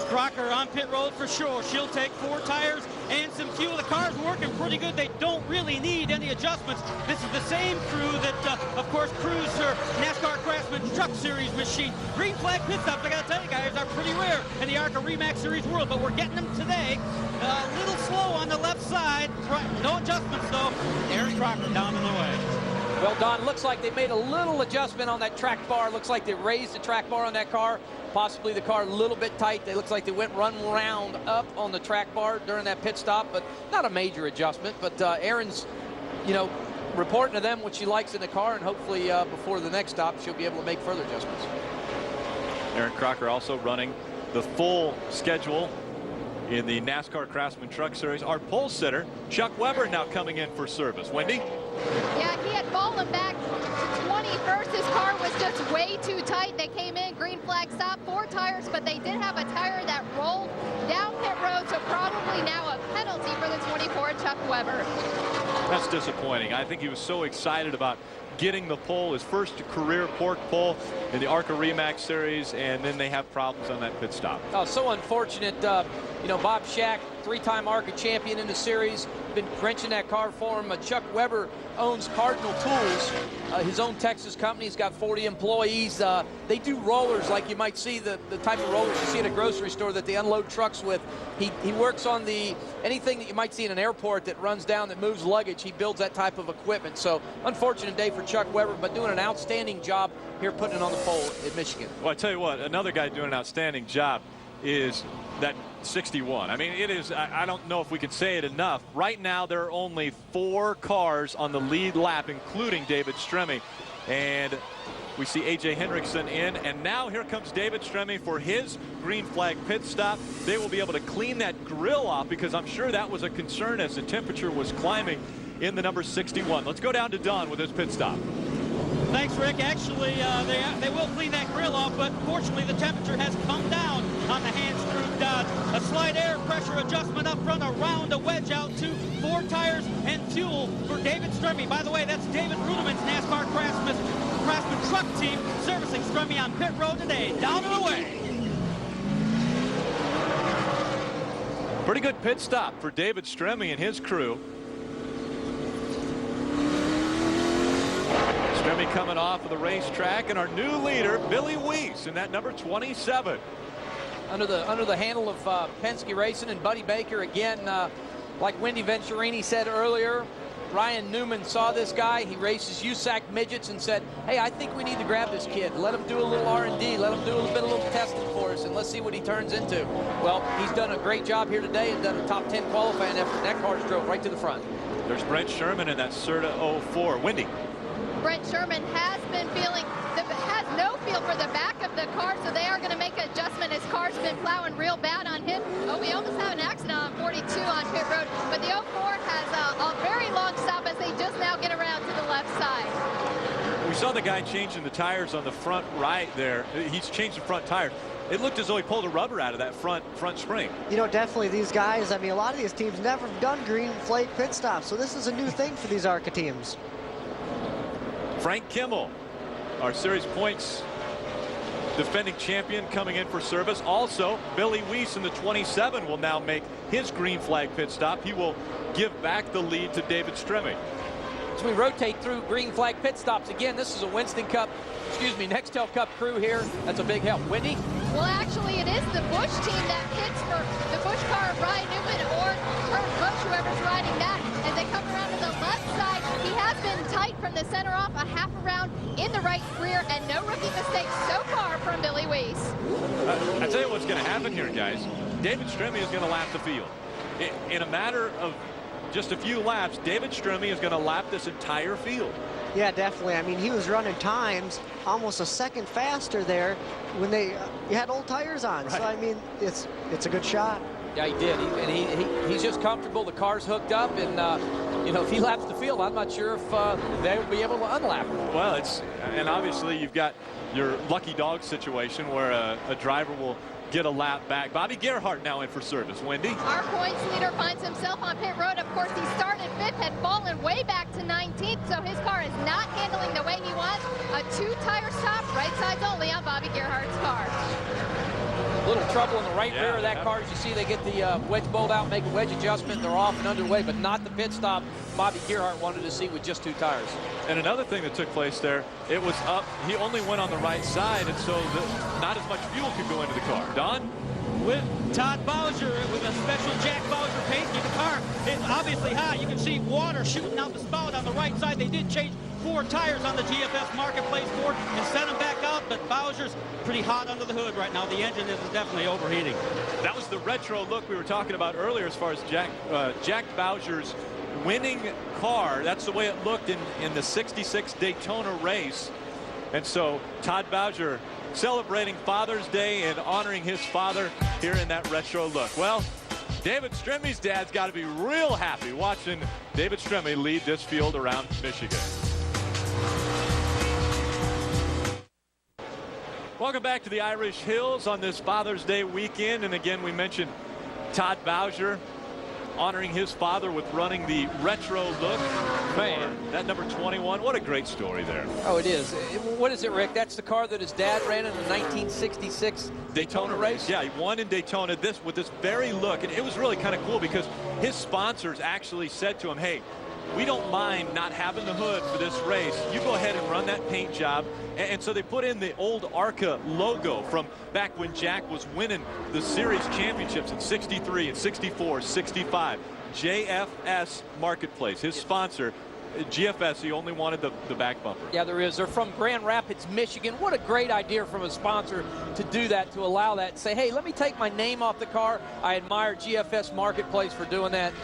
Crocker on pit road for sure. She'll take 4 tires and some fuel. The car's working pretty good. They don't really need any adjustments. This is the same crew that, of course, crews her NASCAR Craftsman Truck Series machine. Green flag pit stops, I got to tell you guys, are pretty rare in the ARCA RE Series world, but we're getting them today. A little slow on the left side. No adjustments, though. Erin Crocker down in the way. Well, Don, looks like they made a little adjustment on that track bar. Looks like they raised the track bar on that car. Possibly the car a little bit tight. It looks like they went run round up on the track bar during that pit stop, but not a major adjustment. But Erin's, you know, reporting to them what she likes in the car, and hopefully before the next stop, she'll be able to make further adjustments. Erin Crocker also running the full schedule in the NASCAR Craftsman Truck Series. Our pole sitter, Chuck Weber, now coming in for service. Wendy? Yeah, he had fallen back to 21st. His car was just way too tight. They came in, green flag stop, 4 tires, but they did have a tire that rolled down pit road, so probably now a penalty for the 24 Chuck Weber. That's disappointing. I think he was so excited about getting the pole, his first career pork pole in the ARCA RE Series, and then they have problems on that pit stop. Oh, so unfortunate. You know, Bob Shack, 3-time ARCA champion in the series, been wrenching that car for him. Chuck Weber owns Cardinal Tools, his own Texas company. He's got 40 employees. They do rollers like you might see the type of rollers you see at a grocery store that they unload trucks with. He works on anything that you might see in an airport that runs down that moves luggage. He builds that type of equipment. So unfortunate day for Chuck Weber, but doing an outstanding job here putting it on the pole at Michigan. Well, I tell you what, another guy doing an outstanding job is that 61. I mean, it is, I don't know if we can say it enough. Right now, there are only 4 cars on the lead lap, including David Stremme. And we see A.J. Hendrickson in, and now here comes David Stremme for his green flag pit stop. They will be able to clean that grill off, because I'm sure that was a concern as the temperature was climbing in the number 61. Let's go down to Don with his pit stop. Thanks, Rick. Actually, they will clean that grill off, but fortunately the temperature has come down on the Hantz Group. A slight air pressure adjustment up front, around a wedge out to 4 tires and fuel for David Stremme. By the way, that's David Rudeman's NASCAR Craftsman truck team servicing Stremme on pit road today. Down and away. Pretty good pit stop for David Stremme and his crew. Stremme coming off of the racetrack, and our new leader, Billy Weiss, in that number 27. Under the handle of Penske Racing and Buddy Baker again. Like Wendy Venturini said earlier, Ryan Newman saw this guy. He races USAC midgets and said, hey, I think we need to grab this kid. Let him do a little R&D. Let him do a little testing for us, and let's see what he turns into. Well, he's done a great job here today and done a top 10 qualifying effort. That car's drove right to the front. There's Brent Sherman in that Serta 04. Wendy. Brent Sherman has no feel for the back of the car, so they are going to make an adjustment. His car's been plowing real bad on him. Oh, we almost have an accident on 42 on pit road, but the 04 has a very long stop as they just now get around to the left side. We saw the guy changing the tires on the front right there. He's changed the front tire. It looked as though he pulled a rubber out of that front spring. You know, definitely these guys, I mean, a lot of these teams never have done green flag pit stops, so this is a new thing for these ARCA teams. Frank Kimmel, our series points defending champion, coming in for service. Also, Billy Weiss in the 27 will now make his green flag pit stop. He will give back the lead to David Stremme. As we rotate through green flag pit stops again, this is a Nextel Cup crew here. That's a big help. Wendy? Well, actually, it is the Busch team that pits for the Busch car of Ryan Newman or Kurt Busch, whoever's riding that. As they come around to the left side, he has been tight from the center off, a half around in the right rear, and no rookie mistakes so far from Billy Weiss. I tell you what's going to happen here, guys. David Stremme is going to lap the field. In a matter of just a few laps, David Stremme is going to lap this entire field. Yeah, definitely. I mean, he was running times almost a second faster there when they had old tires on. Right. So, I mean, it's a good shot. Yeah, he did. He's just comfortable. The car's hooked up, and you know, if he laps the field, I'm not sure if they'll be able to unlap him. Well, and obviously you've got your lucky dog situation where a driver will get a lap back. Bobby Gerhart now in for service. Wendy? Our points leader finds himself on pit road. Of course, he started 5th, had fallen way back to 19th, so his car is not handling the way he wants. A 2-tire stop, right sides only on Bobby Gerhart's car. A little trouble in the right rear of that car. As you see, they get the wedge bolt out, make a wedge adjustment. They're off and underway, but not the pit stop Bobby Gerhart wanted to see with just 2 tires. And another thing that took place there, it was up. He only went on the right side, and so not as much fuel could go into the car. Don? With Todd Bowser, with a special Jack Bowser paint, the car is obviously hot. You can see water shooting out the spout on the right side. They did change 4 tires on the GFS Marketplace board and sent them back out, but Bowser's pretty hot under the hood right now. The engine is definitely overheating. That was the retro look we were talking about earlier as far as Jack Bowser's winning car. That's the way it looked in the 66 Daytona race. And so Todd Bowser celebrating Father's Day and honoring his father here in that retro look. Well, David Stremme's dad's got to be real happy watching David Stremme lead this field around Michigan. Welcome back to the Irish Hills on this Father's Day weekend. And again, we mentioned Todd Bowser honoring his father with running the retro look. Man, that number 21, what a great story there. Oh, it is. What is it, Rick? That's the car that his dad ran in the 1966 Daytona race? Yeah, he won in Daytona with this very look. And it was really kind of cool because his sponsors actually said to him, hey, we don't mind not having the hood for this race. You go ahead and run that paint job. And so they put in the old ARCA logo from back when Jack was winning the series championships in 63 and 64, 65. JFS Marketplace, his sponsor. GFS, he only wanted the back bumper. Yeah, there is. They're from Grand Rapids, Michigan. What a great idea from a sponsor to do that, to allow that, say, hey, let me take my name off the car. I admire GFS Marketplace for doing that.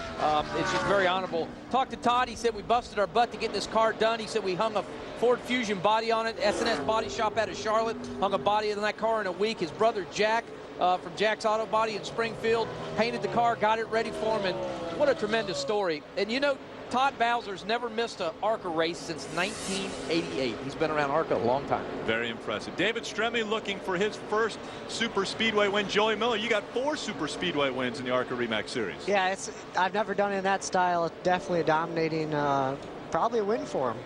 It's just very honorable. Talked to Todd. He said we busted our butt to get this car done. He said we hung a Ford Fusion body on it. S&S Body Shop out of Charlotte hung a body on that car in a week. His brother Jack from Jack's Auto Body in Springfield painted the car, got it ready for him, and what a tremendous story. And you know, Todd Bowser's never missed an ARCA race since 1988. He's been around ARCA a long time. Very impressive. David Stremme looking for his first Super Speedway win. Joey Miller, you got 4 Super Speedway wins in the ARCA RE/MAX Series. Yeah, I've never done it in that style. It's definitely a dominating, probably a win for him.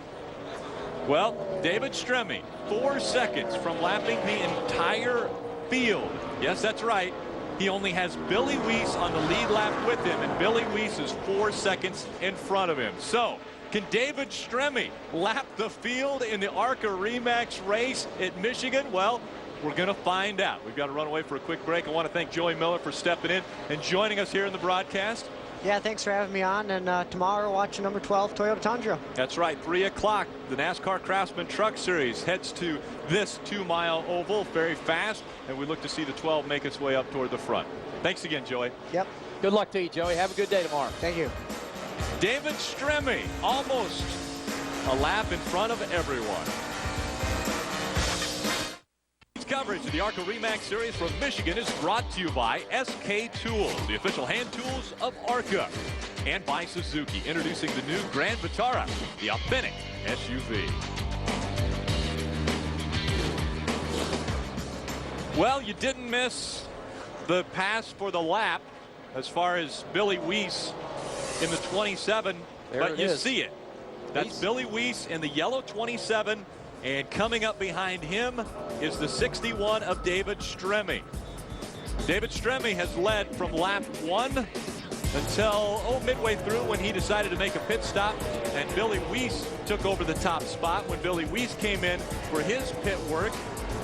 Well, David Stremme, 4 seconds from lapping the entire field. Yes, that's right. He only has Billy Weiss on the lead lap with him, and Billy Weiss is 4 seconds in front of him. So, can David Stremme lap the field in the ARCA RE/MAX race at Michigan? Well, we're going to find out. We've got to run away for a quick break. I want to thank Joey Miller for stepping in and joining us here in the broadcast. Yeah, thanks for having me on. And tomorrow, watch number 12 Toyota Tundra. That's right, 3 o'clock. The NASCAR Craftsman Truck Series heads to this 2-mile oval very fast, and we look to see the 12 make its way up toward the front. Thanks again, Joey. Yep. Good luck to you, Joey. Have a good day tomorrow. Thank you. David Stremme, almost a lap in front of everyone. Coverage of the ARCA RE/MAX Series from Michigan is brought to you by SK Tools, the official hand tools of ARCA, and by Suzuki, introducing the new Grand Vitara, the authentic SUV. Well, you didn't miss the pass for the lap as far as Billy Weiss in the 27, but you see it. That's Billy Weiss in the yellow 27. And coming up behind him is the 61 of David Stremme. David Stremme has led from lap 1 until midway through when he decided to make a pit stop, and Billy Weiss took over the top spot. When Billy Weiss came in for his pit work,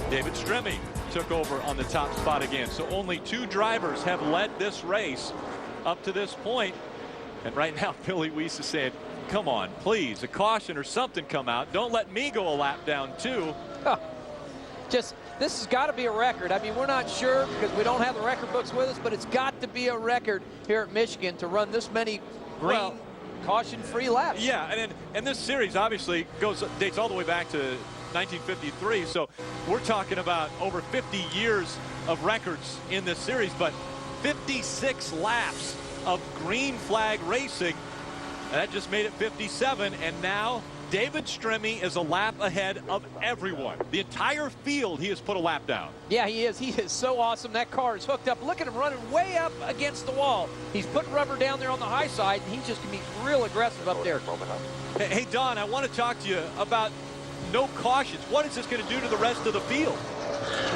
David Stremme took over on the top spot again. So only 2 drivers have led this race up to this point. And right now Billy Weiss is saying, come on, please, a caution or something come out. Don't let me go a lap down too. This has got to be a record. I mean, we're not sure because we don't have the record books with us, but it's got to be a record here at Michigan to run this many green caution-free laps. Yeah, and this series obviously dates all the way back to 1953. So we're talking about over 50 years of records in this series, but 56 laps of green flag racing. That just made it 57, and now David Stremme is a lap ahead of everyone. The entire field, he has put a lap down. Yeah, he is. He is so awesome. That car is hooked up. Look at him running way up against the wall. He's putting rubber down there on the high side, and he's just going to be real aggressive up there. Hey, Don, I want to talk to you about no cautions. What is this going to do to the rest of the field?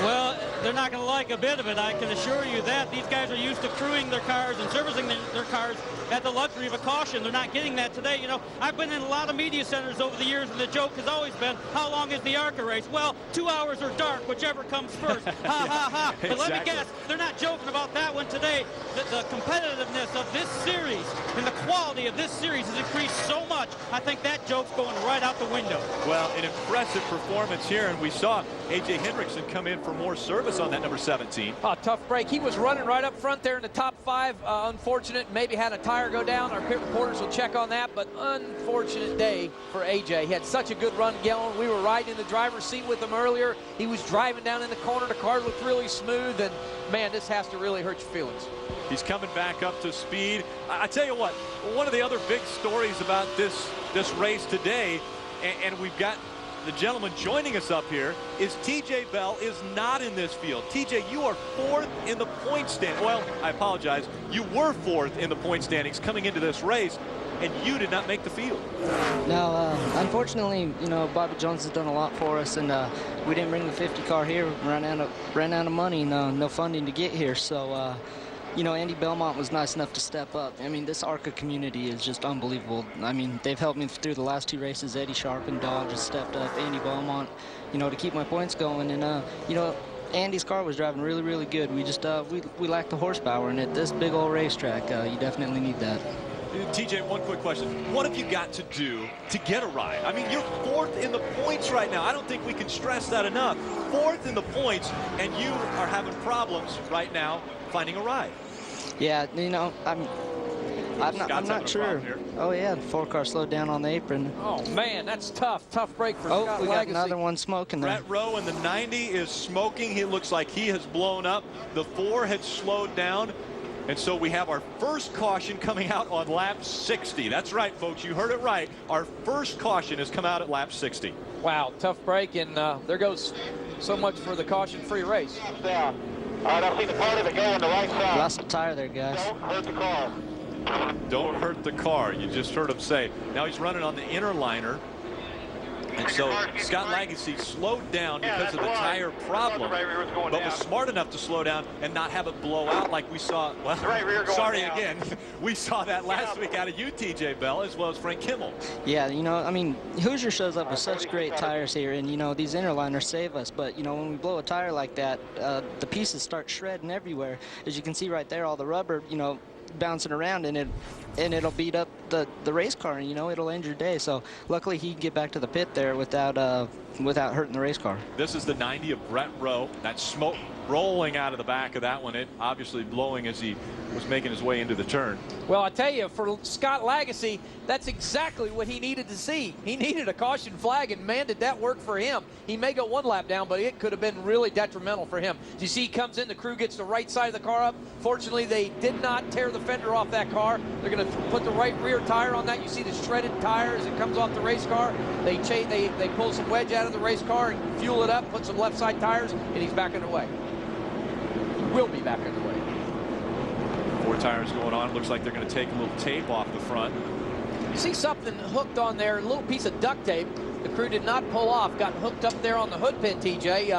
Well, they're not going to like a bit of it, I can assure you that. These guys are used to crewing their cars and servicing their cars at the luxury of a caution. They're not getting that today. You know, I've been in a lot of media centers over the years, and the joke has always been, how long is the ARCA race? Well, 2 hours or dark, whichever comes first. Ha, ha, ha. But let me guess, they're not joking about that one today. The competitiveness of this series and the quality of this series has increased so much, I think that joke's going right out the window. Well, an impressive performance here, and we saw A.J. Hendrickson come in for more service on that number 17. Oh, tough break. He was running right up front there in the top 5. Unfortunate, maybe had a tire go down. Our pit reporters will check on that, but unfortunate day for AJ. He had such a good run going. We were riding in the driver's seat with him earlier. He was driving down in the corner. The car looked really smooth, and man, this has to really hurt your feelings. He's coming back up to speed. I tell you what, one of the other big stories about this race today, and we've got the gentleman joining us up here is TJ Bell is not in this field. TJ, you are 4th in the point stand. Well, I apologize. You were 4th in the point standings coming into this race, and you did not make the field. No, unfortunately, you know, Bobby Jones has done a lot for us, and we didn't bring the 50 car here. Ran out of money, no funding to get here. So, you know, Andy Belmont was nice enough to step up. I mean, this ARCA community is just unbelievable. I mean, they've helped me through the last 2 races. Eddie Sharp and Dog just stepped up. Andy Belmont, you know, to keep my points going. And, you know, Andy's car was driving really, really good. We just, we lacked the horsepower. And at this big old racetrack, you definitely need that. TJ, one quick question. What have you got to do to get a ride? I mean, you're 4th in the points right now. I don't think we can stress that enough. 4th in the points, and you are having problems right now finding a ride. Yeah, you know, I'm not sure. Oh yeah, the 4 car slowed down on the apron. Oh man, that's tough break for Oh, Scott we got Legacy. another one smoking there. Brett Rowe in the 90 is smoking. He looks like he has blown up. The 4 had slowed down. And so we have our first caution coming out on lap 60. That's right, folks. You heard it right. Our first caution has come out at lap 60. Wow, tough break, and there goes so much for the caution-free race. Down. All right, I see the part of it go on the right side. Lost a tire there, guys. Don't hurt the car. Don't hurt the car. You just heard him say. Now he's running on the inner liner. And so Scott Legacy slowed down because of the tire problem, but was smart enough to slow down and not have it blow out like we saw. Well, sorry again. We saw that last week out of you, TJ Bell, as well as Frank Kimmel. Yeah, you know, I mean, Hoosier shows up with such great tires here, and, you know, these inner liners save us. But, you know, when we blow a tire like that, the pieces start shredding everywhere. As you can see right there, all the rubber, you know, bouncing around, and it'll beat up the race car, and, you know, it'll end your day. So luckily he can get back to the pit there without hurting the race car. This is the 90 of Brett Rowe. That smoke rolling out of the back of that one, it obviously blowing as he was making his way into the turn. Well, I tell you, for Scott Legacy, that's exactly what he needed to see. He needed a caution flag, and man, did that work for him. He may go 1 lap down, but it could have been really detrimental for him. As you see, he comes in, the crew gets the right side of the car up. Fortunately, they did not tear the fender off that car. They're going to put the right rear tire on that. You see the shredded tire as it comes off the race car. They pull some wedge out of the race car and fuel it up, put some left side tires, and he's back underway. He will be back underway. 4 tires going on. Looks like they're going to take a little tape off the front. You see something hooked on there, a little piece of duct tape. The crew did not pull off, got hooked up there on the hood pin, TJ.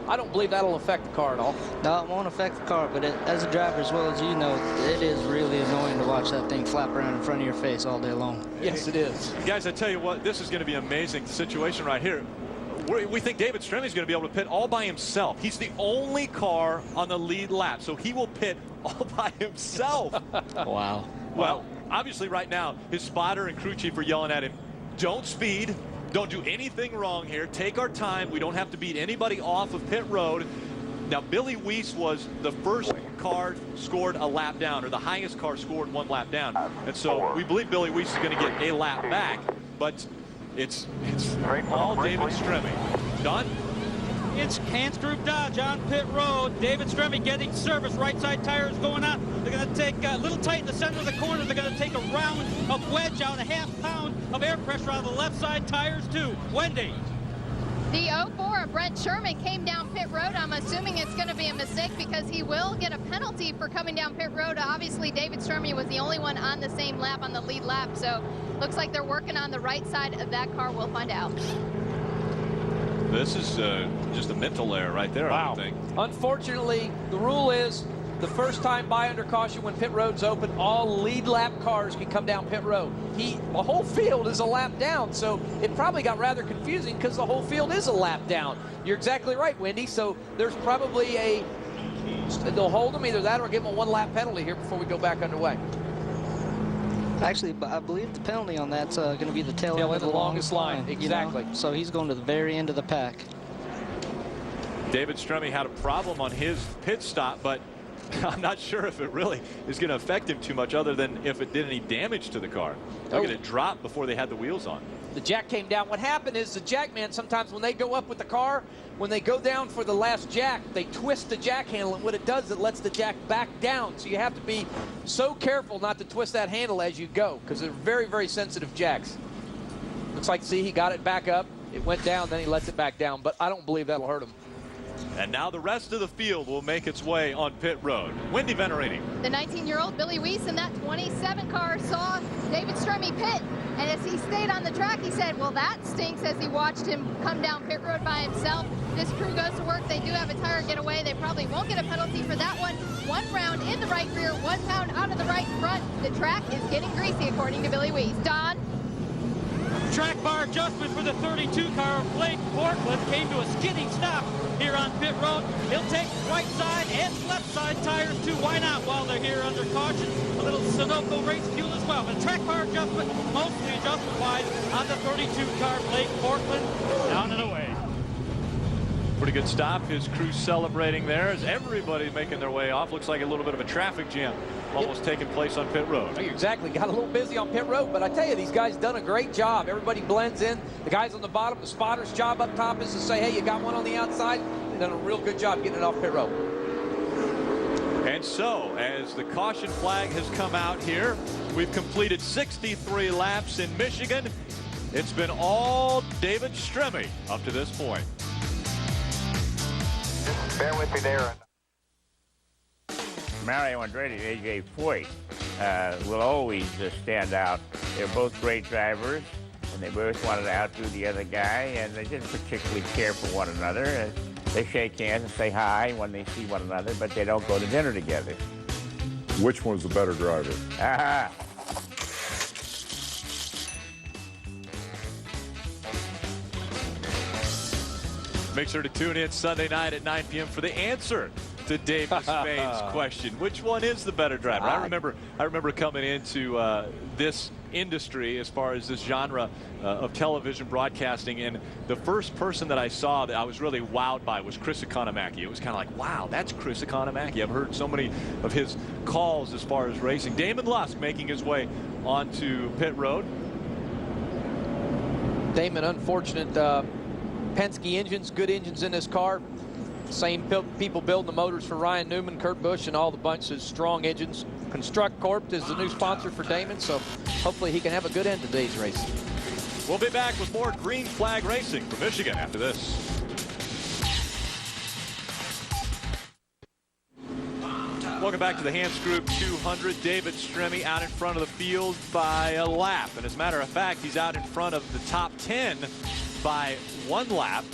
I don't believe that'll affect the car at all. No, it won't affect the car, but as a driver, as well as you know, it is really annoying to watch that thing flap around in front of your face all day long. Yes, it is. Guys, I tell you what, this is going to be an amazing situation right here. We think David Stremme is going to be able to pit all by himself. He's the only car on the lead lap, so he will pit all by himself. Wow. Well, obviously right now, his spotter and crew chief are yelling at him, don't speed, don't do anything wrong here, take our time, we don't have to beat anybody off of pit road. Now, Billy Weiss was the first car scored a lap down, or the highest car scored 1 lap down. And so we believe Billy Weiss is going to get a lap back, but it's all David Stremme. Don? It's Hantz Group Dodge on pit road. David Stremme getting service. Right side tires going on. They're going to take a little tight in the center of the corner. They're going to take a round of wedge out, a ½ pound of air pressure on the left side tires too. Wendy. The 04 of Brent Sherman came down pit road. I'm assuming it's going to be a mistake because he will get a penalty for coming down pit road. Obviously, David Stremme was the only one on the same lap, on the lead lap. So looks like they're working on the right side of that car. We'll find out. This is just a mental error right there, wow. I think. Unfortunately, the rule is the first time by under caution when pit road's open, all lead lap cars can come down pit road. The whole field is a lap down, so it probably got rather confusing because the whole field is a lap down. You're exactly right, Wendy. So there's probably they'll hold them, either that or give them a 1 lap penalty here before we go back underway. Actually, I believe the penalty on that's going to be the tail end of the longest line. Exactly. You know? So he's going to the very end of the pack. David Stremme had a problem on his pit stop, but I'm not sure if it really is going to affect him too much other than if it did any damage to the car. Look at it drop before they had the wheels on. The jack came down. What happened is the jack man, sometimes when they go up with the car, when they go down for the last jack, they twist the jack handle, and what it does, it lets the jack back down. So you have to be so careful not to twist that handle as you go, because they're very, very sensitive jacks. Looks like, see, he got it back up. It went down, then he lets it back down, but I don't believe that'll hurt him. And now the rest of the field will make its way on pit road. Wendy Venerini. The 19-year-old Billy Weiss in that 27 car saw David Stremme pit. And as he stayed on the track, he said, well, that stinks, as he watched him come down pit road by himself. This crew goes to work. They do have a tire getaway. They probably won't get a penalty for that one. 1 round in the right rear, 1 pound out of the right front. The track is getting greasy, according to Billy Weiss. Don? Track bar adjustment for the 32 car. Blake Portland came to a skidding stop here on pit road. He'll take right side and left side tires too. Why not while they're here under caution? A little Sunoco race fuel as well. But track bar adjustment, mostly adjustment-wise on the 32 car. Blake Portland down and away. Pretty good stop. His crew celebrating there as everybody making their way off. Looks like a little bit of a traffic jam almost taking place on pit road. Exactly. Got a little busy on pit road, but I tell you, these guys done a great job. Everybody blends in. The guys on the bottom, the spotter's job up top is to say, hey, you got one on the outside. They've done a real good job getting it off pit road. And so, as the caution flag has come out here, we've completed 63 laps in Michigan. It's been all David Stremme up to this point. Bear with me there. Mario Andretti and AJ Foyt will always stand out. They're both great drivers, and they both wanted to outdo the other guy, and they didn't particularly care for one another. They shake hands and say hi when they see one another, but they don't go to dinner together. Which one's the better driver? Aha. Make sure to tune in Sunday night at 9 p.m. for the answer to Davis Spain's question. Which one is the better driver? I remember coming into this industry as far as this genre of television broadcasting, and the first person that I saw that I was really wowed by was Chris Economaki. It was kind of like, wow, that's Chris Economaki. I've heard so many of his calls as far as racing. Damon Lusk making his way onto pit road. Damon, unfortunate. Penske engines, good engines in this car. Same people building the motors for Ryan Newman, Kurt Busch, and all the bunch of strong engines. Construct Corp is the new sponsor for Damon, so hopefully he can have a good end to today's race. We'll be back with more green flag racing from Michigan after this. Welcome back to the Hantz Group 200. David Stremme out in front of the field by a lap. And as a matter of fact, he's out in front of the top 10 by 1 lap,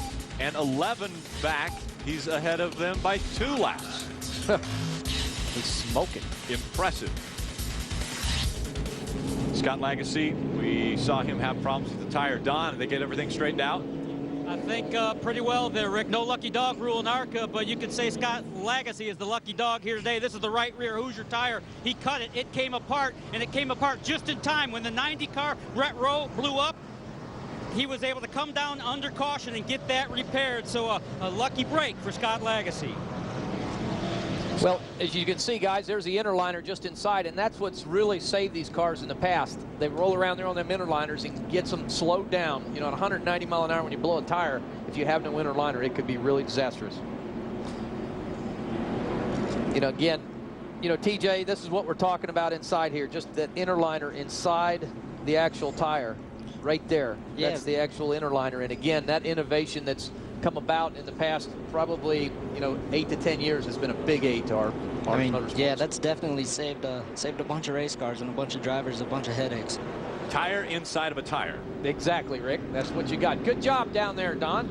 and 11 back. He's ahead of them by 2 laps. He's smoking. Impressive. Scott Lagasse, we saw him have problems with the tire. Don, did they get everything straightened out? I think pretty well there, Rick. No lucky dog rule in ARCA, but you could say Scott Lagasse is the lucky dog here today. This is the right rear Hoosier tire. He cut it. It came apart, and it came apart just in time. When the 90 car, Brett Rowe, blew up, he was able to come down under caution and get that repaired. So a lucky break for Scott Lagasse. Well, as you can see, guys, there's the interliner just inside, and that's what's really saved these cars in the past. They roll around there on them interliners and gets them slowed down. You know, at 190 mile an hour when you blow a tire, if you have no interliner, it could be really disastrous. You know, again, you know, TJ, this is what we're talking about inside here, just that interliner inside the actual tire. Right there. Yeah. That's the actual interliner. And again, that innovation that's come about in the past probably, you know, 8 to 10 years has been a big aid to our motorsports. Yeah, that's definitely saved a bunch of race cars and a bunch of drivers a bunch of headaches. Tire inside of a tire. Exactly, Rick. That's what you got. Good job down there, Don.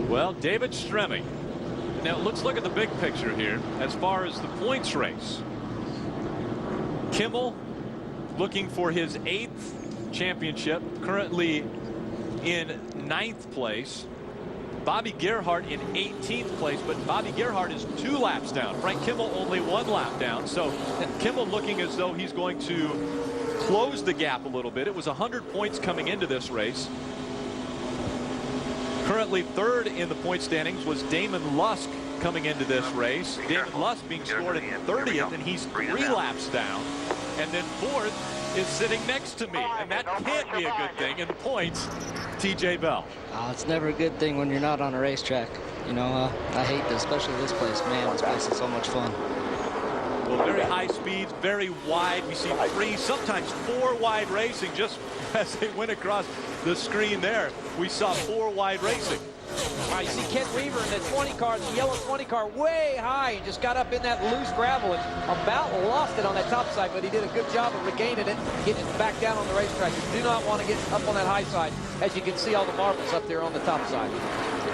Well, David Stremme. Now, let's look at the big picture here as far as the points race. Kimmel looking for his 8th championship, currently in 9th place. Bobby Gerhardt in 18th place, but Bobby Gerhardt is 2 laps down. Frank Kimmel only 1 lap down. So Kimmel looking as though he's going to close the gap a little bit. It was 100 points coming into this race. Currently 3rd in the point standings was Damon Lusk coming into this race. Damon Lusk being scored at 30th, and he's 3 laps down. And then 4th is sitting next to me, and that can't be a good thing in the points. TJ Bell. It's never a good thing when you're not on a racetrack. You know, I hate this, especially this place. Man, this place is so much fun. battle. Very high speeds, very wide. We see 3, sometimes 4 wide racing just as they went across the screen there. We saw 4 wide racing. All right, you see Ken Weaver in the 20 car, the yellow 20 car, way high, and just got up in that loose gravel and about lost it on that top side, but he did a good job of regaining it, getting it back down on the racetrack. You do not want to get up on that high side, as you can see all the marbles up there on the top side.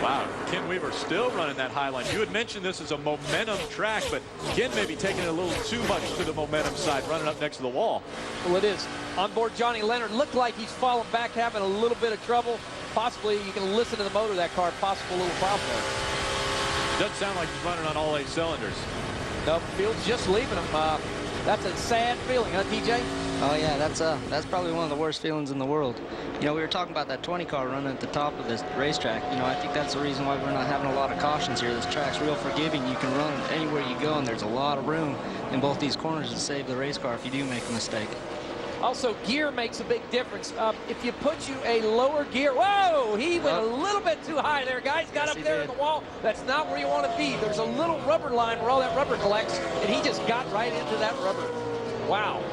Wow, Ken Weaver still running that high line. You had mentioned this as a momentum track, but Ken may be taking it a little too much to the momentum side, running up next to the wall. Well, it is. On board Johnny Leonard, looked like he's falling back, having a little bit of trouble. Possibly, you can listen to the motor of that car, possible little foul play. Doesn't sound like he's running on all 8 cylinders. No, field's just leaving him. That's a sad feeling, huh, TJ? Oh yeah, that's probably one of the worst feelings in the world. You know, we were talking about that 20 car running at the top of this racetrack. You know, I think that's the reason why we're not having a lot of cautions here. This track's real forgiving. You can run anywhere you go, and there's a lot of room in both these corners to save the race car if you do make a mistake. Also, gear makes a big difference. If you put you a lower gear, whoa, he went a little bit too high there, guys. Got up there in the wall. That's not where you want to be. There's a little rubber line where all that rubber collects, and he just got right into that rubber. Wow.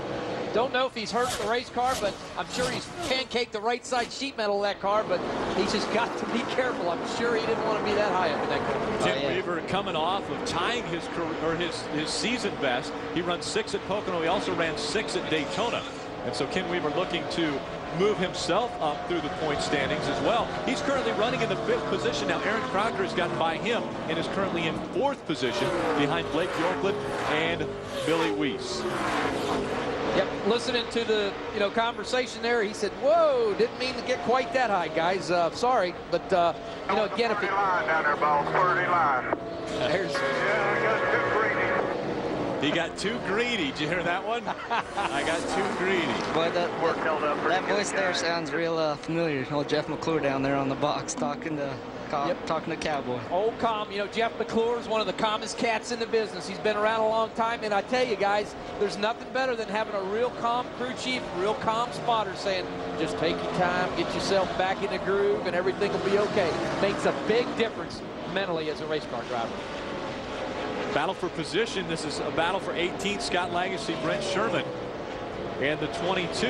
Don't know if he's hurt the race car, but I'm sure he's pancaked the right side sheet metal of that car, but he's just got to be careful. I'm sure he didn't want to be that high up in that car. Ken Weaver coming off of tying his season best. He runs 6 at Pocono. He also ran 6 at Daytona. And so Ken Weaver looking to move himself up through the point standings as well. He's currently running in the 5th position. Now Aaron Crocker has gotten by him and is currently in 4th position behind Blake Bjorklund and Billy Weiss. Yep, listening to the conversation there, he said, "Whoa, didn't mean to get quite that high, guys. Sorry, but again, if it." Line down there, ball 30 line. There's. Yeah, I got too greedy. He got too greedy. Did you hear that one? I got too greedy. Boy, that voice there sounds real familiar. Old Jeff McClure down there on the box talking to Cowboy. Old calm. Jeff McClure is one of the calmest cats in the business. He's been around a long time, and I tell you guys, there's nothing better than having a real calm crew chief, real calm spotter saying, just take your time, get yourself back in the groove, and everything will be okay. Makes a big difference mentally as a race car driver. Battle for position. This is a battle for 18th. Scott Lagasse, Brent Sherman, and the 22.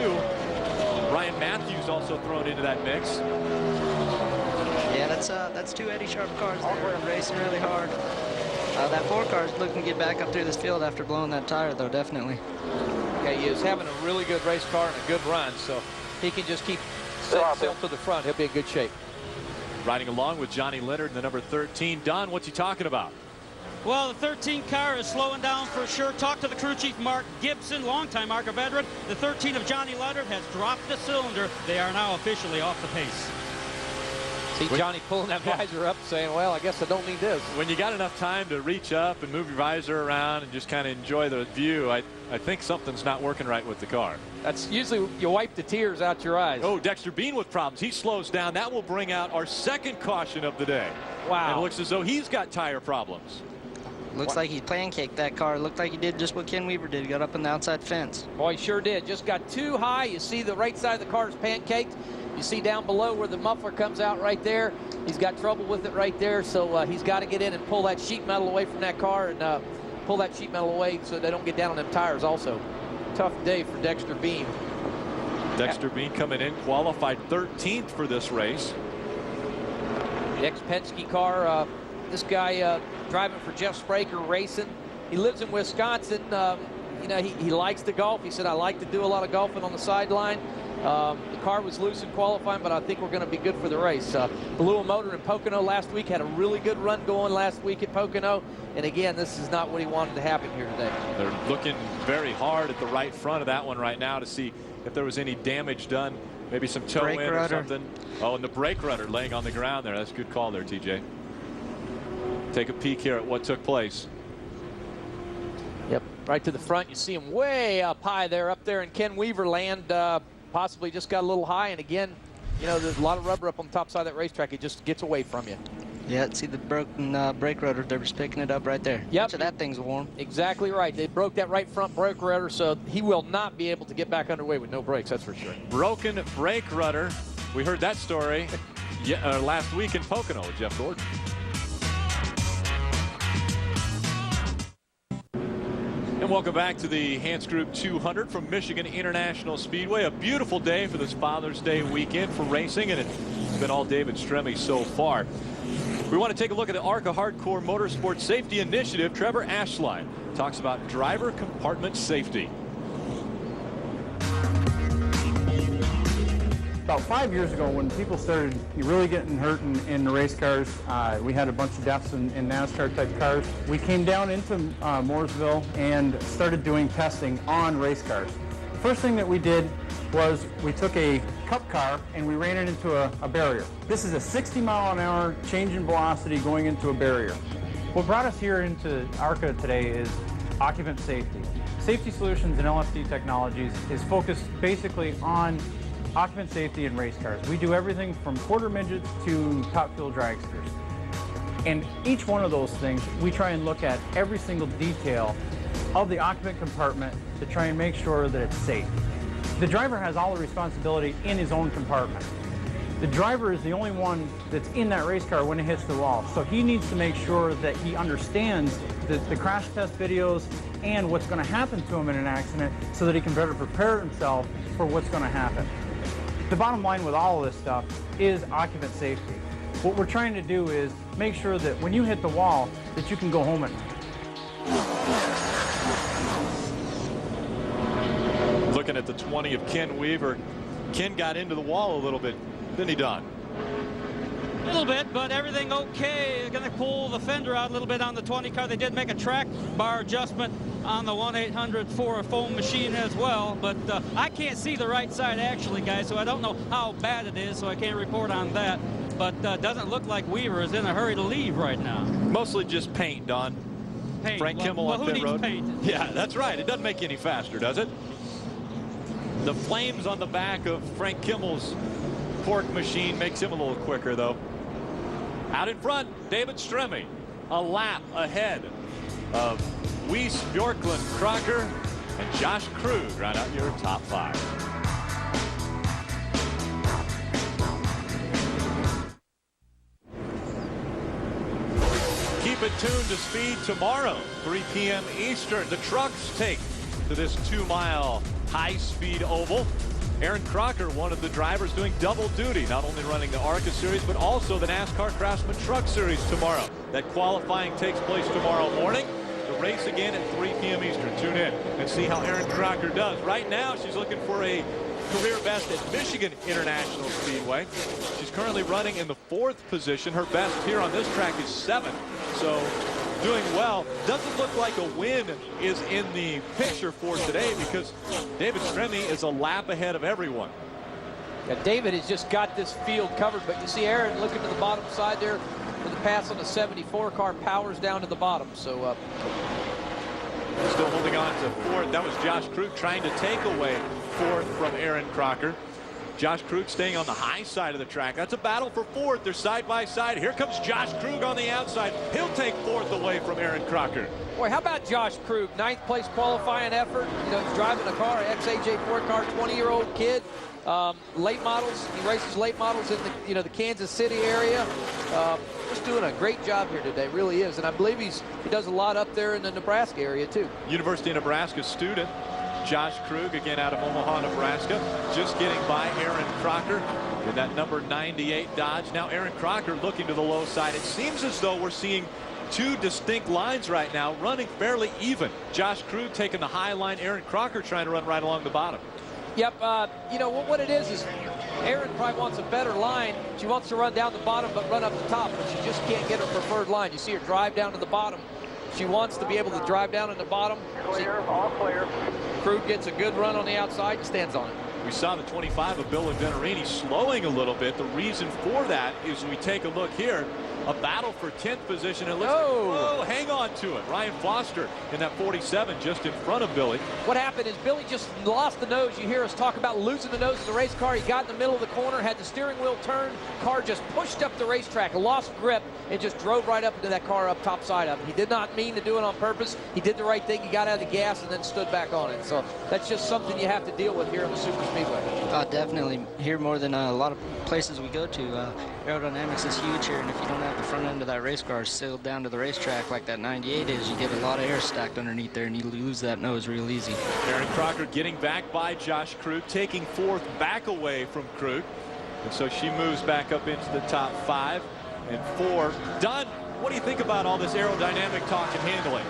Ryan Matthews also thrown into that mix. Yeah, that's 2 Eddie Sharp cars there racing really hard. That 4 car is looking to get back up through this field after blowing that tire, though, definitely. Yeah, he is having a really good race car and a good run, so he can just keep setting himself to the front. He'll be in good shape. Riding along with Johnny Leonard in the number 13. Don, what's he talking about? Well, the 13 car is slowing down for sure. Talk to the crew chief, Mark Gibson, longtime ARCA veteran. The 13 of Johnny Leonard has dropped the cylinder. They are now officially off the pace. See Johnny pulling that visor up saying, well, I guess I don't need this. When you got enough time to reach up and move your visor around and just kind of enjoy the view, I think something's not working right with the car. That's usually you wipe the tears out your eyes. Oh, Dexter Bean with problems. He slows down. That will bring out our 2nd caution of the day. Wow. And it looks as though he's got tire problems. Looks like he pancaked that car. Looked like he did just what Ken Weaver did. He got up in the outside fence. Boy, he sure did. Just got too high. You see the right side of the car is pancaked. You see down below where the muffler comes out right there. He's got trouble with it right there. So he's got to get in and pull that sheet metal away from that car and pull that sheet metal away so they don't get down on them tires also. Tough day for Dexter Bean. Dexter Bean coming in, qualified 13th for this race. The ex-Penske car. This guy driving for Jeff Spraker Racing. He lives in Wisconsin. He likes to golf. He said, I like to do a lot of golfing on the sideline. The car was loose in qualifying, but I think we're going to be good for the race. Blew a motor in Pocono last week. Had a really good run going last week at Pocono. And again, this is not what he wanted to happen here today. They're looking very hard at the right front of that one right now to see if there was any damage done. Maybe some toe in or something. Oh, and the brake rudder laying on the ground there. That's a good call there, TJ. Take a peek here at what took place. Yep, right to the front. You see him way up high there, up there in Ken Weaver land. Possibly just got a little high. And again, there's a lot of rubber up on the top side of that racetrack. It just gets away from you. Yeah, see the broken brake rotor. They're just picking it up right there. Yep. So that thing's warm. Exactly right. They broke that right front brake rudder, so he will not be able to get back underway with no brakes, that's for sure. Broken brake rudder. We heard that story last week in Pocono with Jeff Gordon. And welcome back to the Hantz Group 200 from Michigan International Speedway. A beautiful day for this Father's Day weekend for racing, and it's been all David Stremme so far. We want to take a look at the ARCA Hardcore Motorsport Safety Initiative. Trevor Ashline talks about driver compartment safety. About 5 years ago, when people started really getting hurt in the race cars, we had a bunch of deaths in NASCAR type cars. We came down into Mooresville and started doing testing on race cars. First thing that we did was we took a cup car and we ran it into a barrier. This is a 60-mile-an-hour change in velocity going into a barrier. What brought us here into ARCA today is occupant safety. Safety Solutions and LFD Technologies is focused basically on occupant safety in race cars. We do everything from quarter midgets to top fuel dragsters. And each one of those things, we try and look at every single detail of the occupant compartment to try and make sure that it's safe. The driver has all the responsibility in his own compartment. The driver is the only one that's in that race car when it hits the wall. So he needs to make sure that he understands the crash test videos and what's going to happen to him in an accident so that he can better prepare himself for what's going to happen. The bottom line with all of this stuff is occupant safety. What we're trying to do is make sure that when you hit the wall, that you can go home at night. Looking at the 20 of Ken Weaver. Ken got into the wall a little bit, didn't he, Don? A little bit, but everything okay. Going to pull the fender out a little bit on the 20 car. They did make a track bar adjustment on the 1-800 for a foam machine as well, but I can't see the right side actually, guys, so I don't know how bad it is, so I can't report on that. But doesn't look like Weaver is in a hurry to leave right now. Mostly just paint, Don. Paint. Frank Kimmel on pit road. Paint? Yeah, that's right. It doesn't make you any faster, does it? The flames on the back of Frank Kimmel's pork machine makes him a little quicker, though. Out in front, David Stremme, a lap ahead of Weiss, Bjorklund, Crocker, and Josh Krug round out your top 5. Keep it tuned to Speed tomorrow, 3 p.m. Eastern. The trucks take to this 2-mile high-speed oval. Aaron Crocker, one of the drivers, doing double duty, not only running the ARCA Series, but also the NASCAR Craftsman Truck Series tomorrow. That qualifying takes place tomorrow morning. The race again at 3 p.m. Eastern. Tune in and see how Aaron Crocker does. Right now, she's looking for a career best at Michigan International Speedway. She's currently running in the 4th position. Her best here on this track is 7th. So doing well. Doesn't look like a win is in the picture for today because David Stremme is a lap ahead of everyone. Yeah, David has just got this field covered, but you see Aaron looking to the bottom side there for the pass on the 74 car, powers down to the bottom. So still holding on to 4th. That was Josh Krug trying to take away 4th from Aaron Crocker. Josh Krug staying on the high side of the track. That's a battle for 4th. They're side by side. Here comes Josh Krug on the outside. He'll take 4th away from Aaron Crocker. Boy, how about Josh Krug? 9th place qualifying effort. You know, he's driving a car, ex-AJ Ford car, 20-year-old kid. Late models. He races late models in the the Kansas City area. Just doing a great job here today, really is. And I believe he does a lot up there in the Nebraska area too. University of Nebraska student. Josh Krug, again out of Omaha, Nebraska, just getting by Aaron Crocker in that number 98 Dodge. Now Aaron Crocker looking to the low side. It seems as though we're seeing 2 distinct lines right now, running fairly even. Josh Krug taking the high line, Aaron Crocker trying to run right along the bottom. Yep, you know, what it is Aaron probably wants a better line. She wants to run down the bottom but run up the top, but she just can't get her preferred line. You see her drive down to the bottom. She wants to be able to drive down in the bottom. Clear, all clear. Krug gets a good run on the outside and stands on it. We saw the 25 of Bill Venerini slowing a little bit. The reason for that is we take a look here. A battle for 10th position. It looks like, whoa, hang on to it. Ryan Foster in that 47 just in front of Billy. What happened is Billy just lost the nose. You hear us talk about losing the nose of the race car. He got in the middle of the corner, had the steering wheel turned. Car just pushed up the racetrack, lost grip, and just drove right up into that car up top side of it. He did not mean to do it on purpose. He did the right thing. He got out of the gas and then stood back on it. So that's just something you have to deal with here in the Super Speedway. Definitely. Here more than a lot of places we go to. Aerodynamics is huge here, and if you don't have the front end of that race car is sealed down to the racetrack like that 98 is, you get a lot of air stacked underneath there, and you lose that nose real easy. Aaron Crocker getting back by Josh Krug, taking fourth back away from Krug. And so she moves back up into the top 5 and 4. Don, what do you think about all this aerodynamic talk and handling?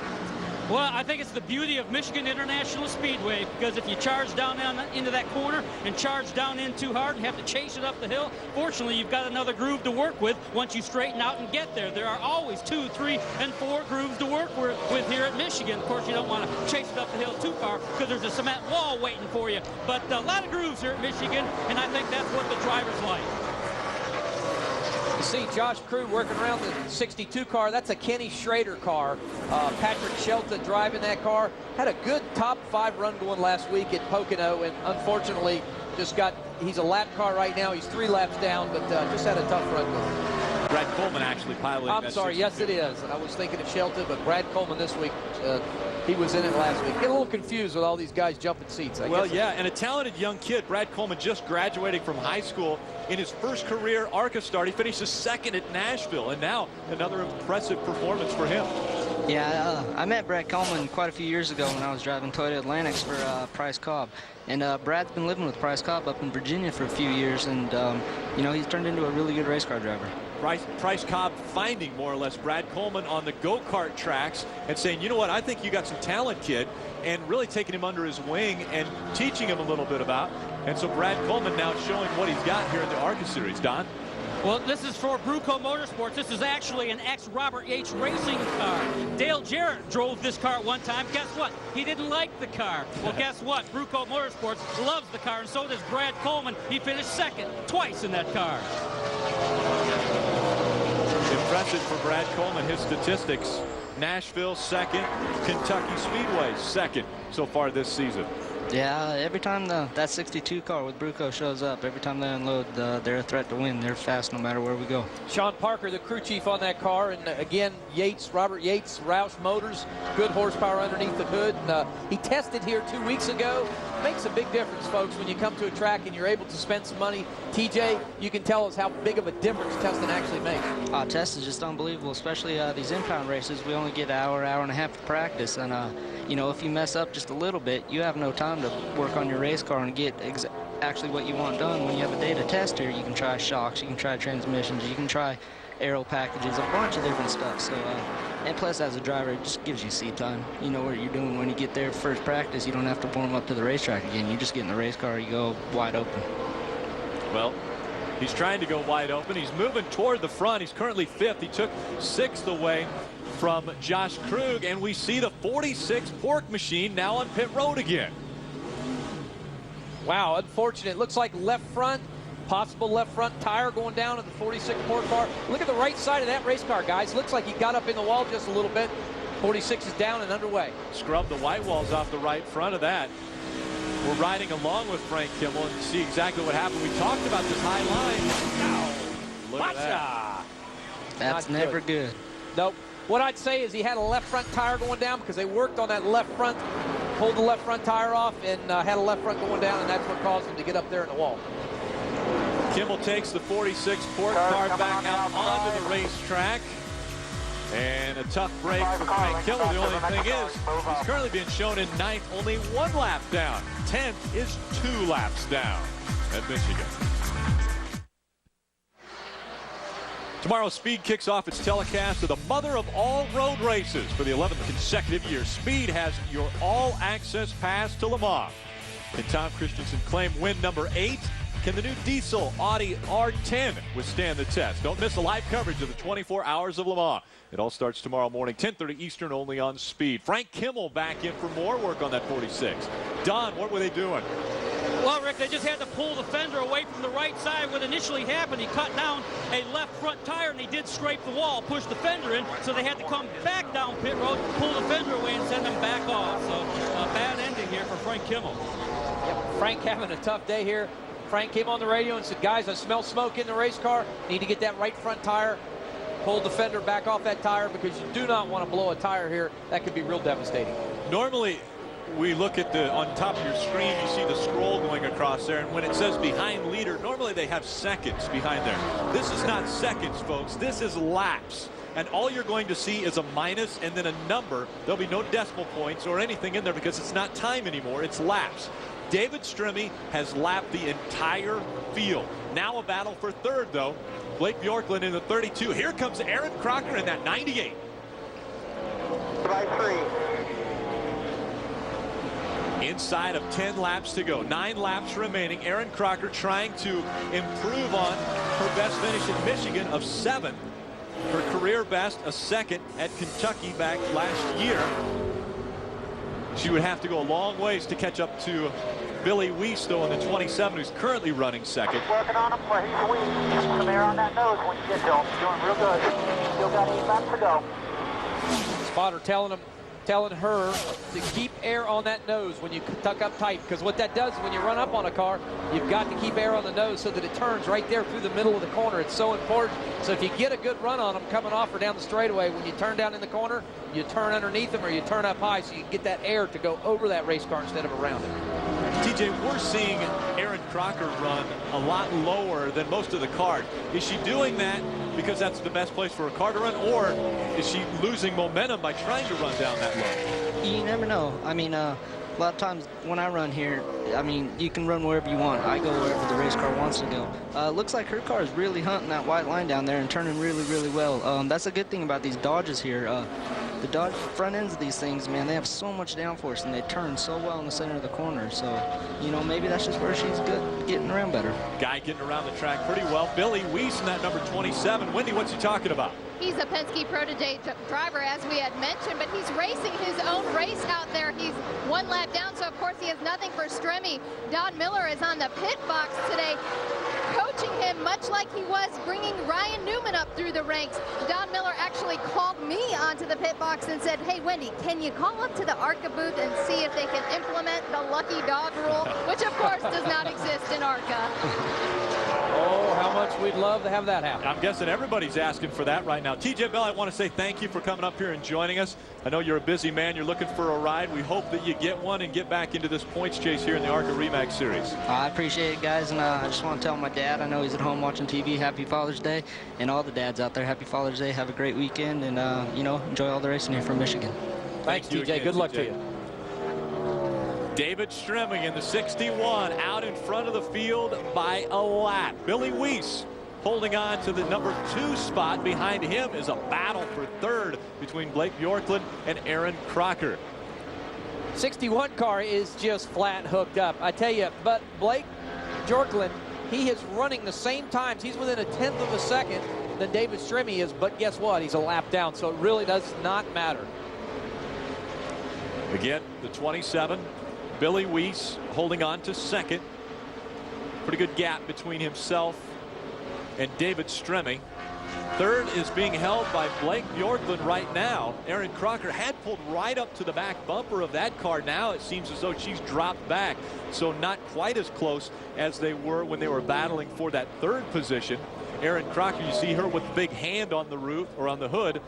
Well, I think it's the beauty of Michigan International Speedway, because if you charge down into that corner and charge down in too hard and have to chase it up the hill, fortunately, you've got another groove to work with once you straighten out and get there. There are always 2, 3, and 4 grooves to work with here at Michigan. Of course, you don't want to chase it up the hill too far because there's a cement wall waiting for you. But a lot of grooves here at Michigan, and I think that's what the drivers like. You see Josh Krug working around the 62 car. That's a Kenny Schrader car. Patrick Shelton driving that car. Had a good top 5 run going last week at Pocono, and unfortunately he's a lap car right now. He's 3 laps down, but just had a tough run going. Brad Coleman actually piloting. I'm sorry, yes it is. I was thinking of Shelton, but Brad Coleman this week, he was in it last week. Get a little confused with all these guys jumping seats. I guess. Yeah, and a talented young kid. Brad Coleman just graduating from high school. In his first career ARCA start, he finishes 2nd at Nashville, and now another impressive performance for him. Yeah, I met Brad Coleman quite a few years ago when I was driving Toyota Atlantics for Price Cobb. And Brad's been living with Price Cobb up in Virginia for a few years, and you know, he's turned into a really good race car driver. Price Cobb finding more or less Brad Coleman on the go-kart tracks and saying, you know what, I think you got some talent, kid, and really taking him under his wing and teaching him a little bit about. And so Brad Coleman now showing what he's got here in the ARCA Series. Don? Well, this is for Bruco Motorsports. This is actually an ex-Robert Yates racing car. Dale Jarrett drove this car at one time. Guess what? He didn't like the car. Well, guess what? Bruco Motorsports loves the car, and so does Brad Coleman. He finished 2nd twice in that car. Impressive for Brad Coleman, his statistics. Nashville 2nd, Kentucky Speedway 2nd so far this season. Yeah, every time that 62 car with Bruco shows up, every time they unload, they're a threat to win. They're fast no matter where we go. Sean Parker, the crew chief on that car, and again, Robert Yates, Roush Motors, good horsepower underneath the hood. And, he tested here 2 weeks ago. Makes a big difference, folks, when you come to a track and you're able to spend some money. TJ, you can tell us how big of a difference testing actually makes. Test is just unbelievable, especially these impound races. We only get an hour and a half of practice, and you know, if you mess up just a little bit, you have no time to work on your race car and get actually what you want done. When you have a day to test here, you can try shocks, you can try transmissions, you can try aero packages, a bunch of different stuff. So, and plus, as a driver, it just gives you seat time. You know what you're doing when you get there first practice. You don't have to warm up to the racetrack again. You just get in the race car, you go wide open. Well, he's trying to go wide open. He's moving toward the front. He's currently 5th. He took 6th away from Josh Krug, and we see the 46 Pork Machine now on pit road again. Wow, unfortunate. Looks like left front, possible left front tire going down at the 46 Pork car. Look at the right side of that race car, guys. Looks like he got up in the wall just a little bit. 46 is down and underway. Scrub the white walls off the right front of that. We're riding along with Frank Kimmel and see exactly what happened. We talked about this high line. Ow. Look at that. That's never good. Nope. What I'd say is he had a left front tire going down because they worked on that left front, pulled the left front tire off, and had a left front going down, and that's what caused him to get up there in the wall. Kimmel takes the 46 Pork car back out onto the racetrack. And a tough break for Frank Kimmel. The only thing is, he's currently being shown in 9th, only 1 lap down. 10th is 2 laps down at Michigan. Tomorrow, Speed kicks off its telecast of the mother of all road races for the 11th consecutive year. Speed has your all-access pass to Le Mans. Can Tom Christensen claim win number 8? Can the new diesel Audi R10 withstand the test? Don't miss the live coverage of the 24 Hours of Le Mans. It all starts tomorrow morning, 10:30 Eastern, only on Speed. Frank Kimmel back in for more work on that 46. Don, what were they doing? Well, Rick, they just had to pull the fender away from the right side. What initially happened, he cut down a left front tire, and he did scrape the wall, push the fender in, so they had to come back down pit road, pull the fender away, and send him back off. So a bad ending here for Frank Kimmel. Yep, Frank having a tough day here. Frank came on the radio and said, guys, I smell smoke in the race car. Need to get that right front tire. Pull the fender back off that tire because you do not want to blow a tire here. That could be real devastating. Normally, we look at on top of your screen, you see the scroll going across there, and when it says behind leader, normally they have seconds behind there. This is not seconds, folks. This is laps. And all you're going to see is a minus and then a number. There'll be no decimal points or anything in there because it's not time anymore. It's laps. David Stremme has lapped the entire field. Now a battle for third, though. Blake Bjorklund in the 32. Here comes Aaron Crocker in that 98. By 3. Inside of 10 laps to go. 9 laps remaining. Aaron Crocker trying to improve on her best finish in Michigan of 7. Her career best, a second at Kentucky back last year. She would have to go a long ways to catch up to Billy Weiss, though, in the 27, who's currently running second. Working on him where he's weak. Get some air on that nose when you get to him. Doing real good. Still got 8 laps to go. Spotter telling her to keep air on that nose when you tuck up tight, because what that does is when you run up on a car, you've got to keep air on the nose so that it turns right there through the middle of the corner. It's so important. So if you get a good run on them coming off or down the straightaway, when you turn down in the corner, you turn underneath them or you turn up high so you can get that air to go over that race car instead of around it. TJ, we're seeing Aaron Crocker run a lot lower than most of the card. Is she doing that because that's the best place for a car to run, or is she losing momentum by trying to run down that low? You never know. I mean, a lot of times when I run here, I mean, you can run wherever you want. I go wherever the race car wants to go. Looks like her car is really hunting that white line down there and turning really, really well. That's a good thing about these Dodges here. The Dodge front ends of these things, man, they have so much downforce and they turn so well in the center of the corner. So, you know, maybe that's just where she's good, getting around better. Guy getting around the track pretty well. Billy Weiss in that number 27. Wendy, what's he talking about? He's a Penske protege driver, as we had mentioned, but he's racing his own race out there. He's 1 lap down, so of course he has nothing for Stremme. Don Miller is on the pit box today, coaching him much like he was bringing Ryan Newman up through the ranks. Don Miller actually called me onto the pit box and said, hey, Wendy, can you call up to the ARCA booth and see if they can implement the lucky dog rule, which of course does not exist in ARCA. Oh, how much we'd love to have that happen. I'm guessing everybody's asking for that right now. TJ Bell, I want to say thank you for coming up here and joining us. I know you're a busy man. You're looking for a ride. We hope that you get one and get back into this points chase here in the ARCA RE/MAX Series. I appreciate it, guys, and I just want to tell my dad, I know he's at home watching TV, happy Father's Day, and all the dads out there, happy Father's Day. Have a great weekend, and, you know, enjoy all the racing here from Michigan. Thanks, TJ. Good luck to you. David Stremme in the 61 out in front of the field by a lap. Billy Weiss holding on to the number 2 spot. Behind him is a battle for third between Blake Bjorklund and Aaron Crocker. 61 car is just flat hooked up, I tell you. But Blake Bjorklund, he is running the same times. He's within a 1/10 of a second than David Stremme is, but guess what? He's a lap down, so it really does not matter. Again, the 27, Billy Weiss holding on to second. Pretty good gap between himself and David Stremme. Third is being held by Blake Bjorklund right now. Aaron Crocker had pulled right up to the back bumper of that car. Now it seems as though she's dropped back, so not quite as close as they were when they were battling for that third position. Aaron Crocker, you see her with the big hand on the roof or on the hood.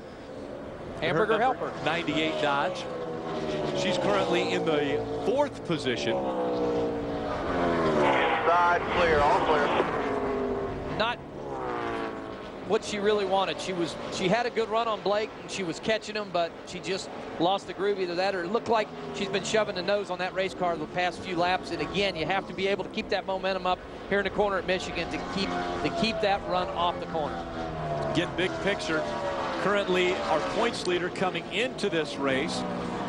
Hamburger helper. 98 Dodge. She's currently in the 4th position. Side clear, all clear. Not what she really wanted. She had a good run on Blake and she was catching him, but she just lost the groove. Either that or it looked like she's been shoving the nose on that race car the past few laps. And again, you have to be able to keep that momentum up here in the corner at Michigan to keep that run off the corner. Again, big picture. Currently, our points leader coming into this race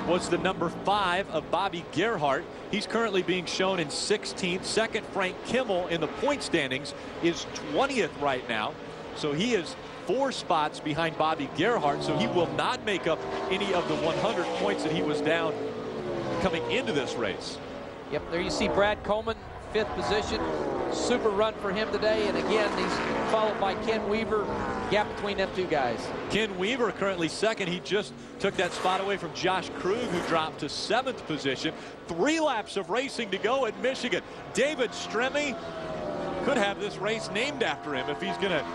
was the number 5 of Bobby Gerhart. He's currently being shown in 16th. Second, Frank Kimmel in the point standings is 20th right now. So he is 4 spots behind Bobby Gerhart. So he will not make up any of the 100 points that he was down coming into this race. Yep, there you see Brad Coleman, 5th position. Super run for him today. And again, he's followed by Ken Weaver. Gap between them 2 guys. Ken Weaver currently second. He just took that spot away from Josh Krug, who dropped to 7th position. 3 laps of racing to go at Michigan. David Stremme could have this race named after him if he's going to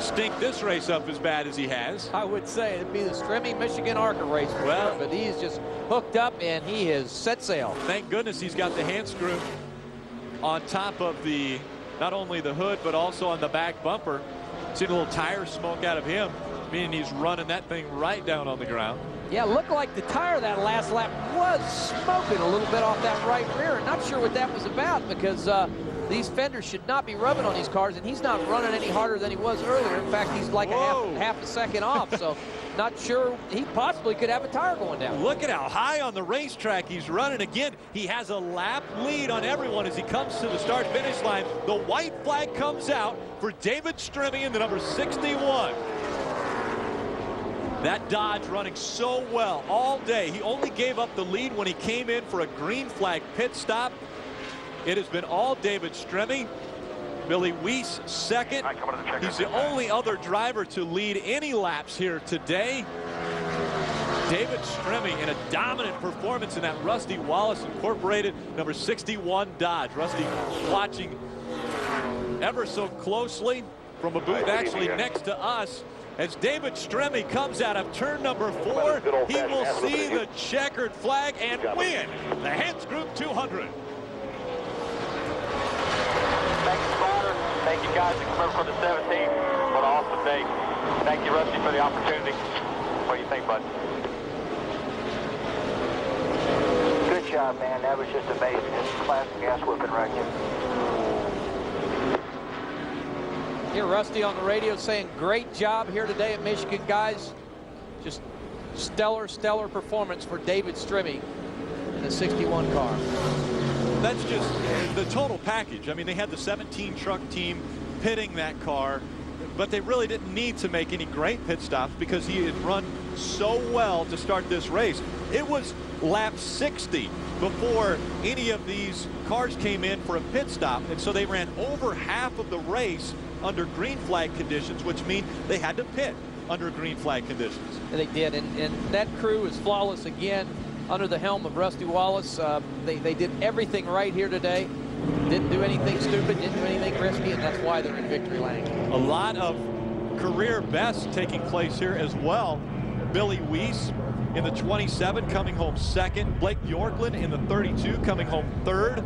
stink this race up as bad as he has. I would say it'd be the Stremme Michigan ARCA race for sure, but he's just hooked up and he is set sail. Thank goodness he's got the Hantz Group on top of the, not only the hood, but also on the back bumper. Seen a little tire smoke out of him, meaning he's running that thing right down on the ground. Yeah, looked like the tire that last lap was smoking a little bit off that right rear. And not sure what that was about, because these fenders should not be rubbing on these cars, and he's not running any harder than he was earlier. In fact, he's like half a second off, so not sure. He possibly could have a tire going down. Look at how high on the racetrack he's running. Again, he has a lap lead on everyone as he comes to the start-finish line. The white flag comes out for David Stremme in the number 61. That Dodge running so well all day. He only gave up the lead when he came in for a green flag pit stop. It has been all David Stremme. Billy Weiss second. He's the only other driver to lead any laps here today. David Stremme in a dominant performance in that Rusty Wallace Incorporated number 61 Dodge. Rusty watching ever so closely from a booth actually next to us. As David Stremme comes out of turn number 4, he will see the checkered flag and win the Hantz Group 200. Thank you, Spotter. Thank you, guys, that come over for the 17th. What an awesome day. Thank you, Rusty, for the opportunity. What do you think, bud? Good job, man. That was just amazing. Just classic ass whipping right here. Hear Rusty on the radio saying, great job here today at Michigan, guys. Just stellar performance for David Stremme in the 61 car. That's just the total package. I mean, they had the 17 truck team pitting that car, but they really didn't need to make any great pit stops because he had run so well to start this race. It was lap 60 before any of these cars came in for a pit stop, and so they ran over half of the race under green flag conditions, which mean they had to pit under green flag conditions. And they did, and that crew is flawless again under the helm of Rusty Wallace. They did everything right here today. Didn't do anything stupid, didn't do anything risky, and that's why they're in victory lane. A lot of career bests taking place here as well. Billy Weiss in the 27 coming home second. Blake Bjorklund in the 32 coming home third.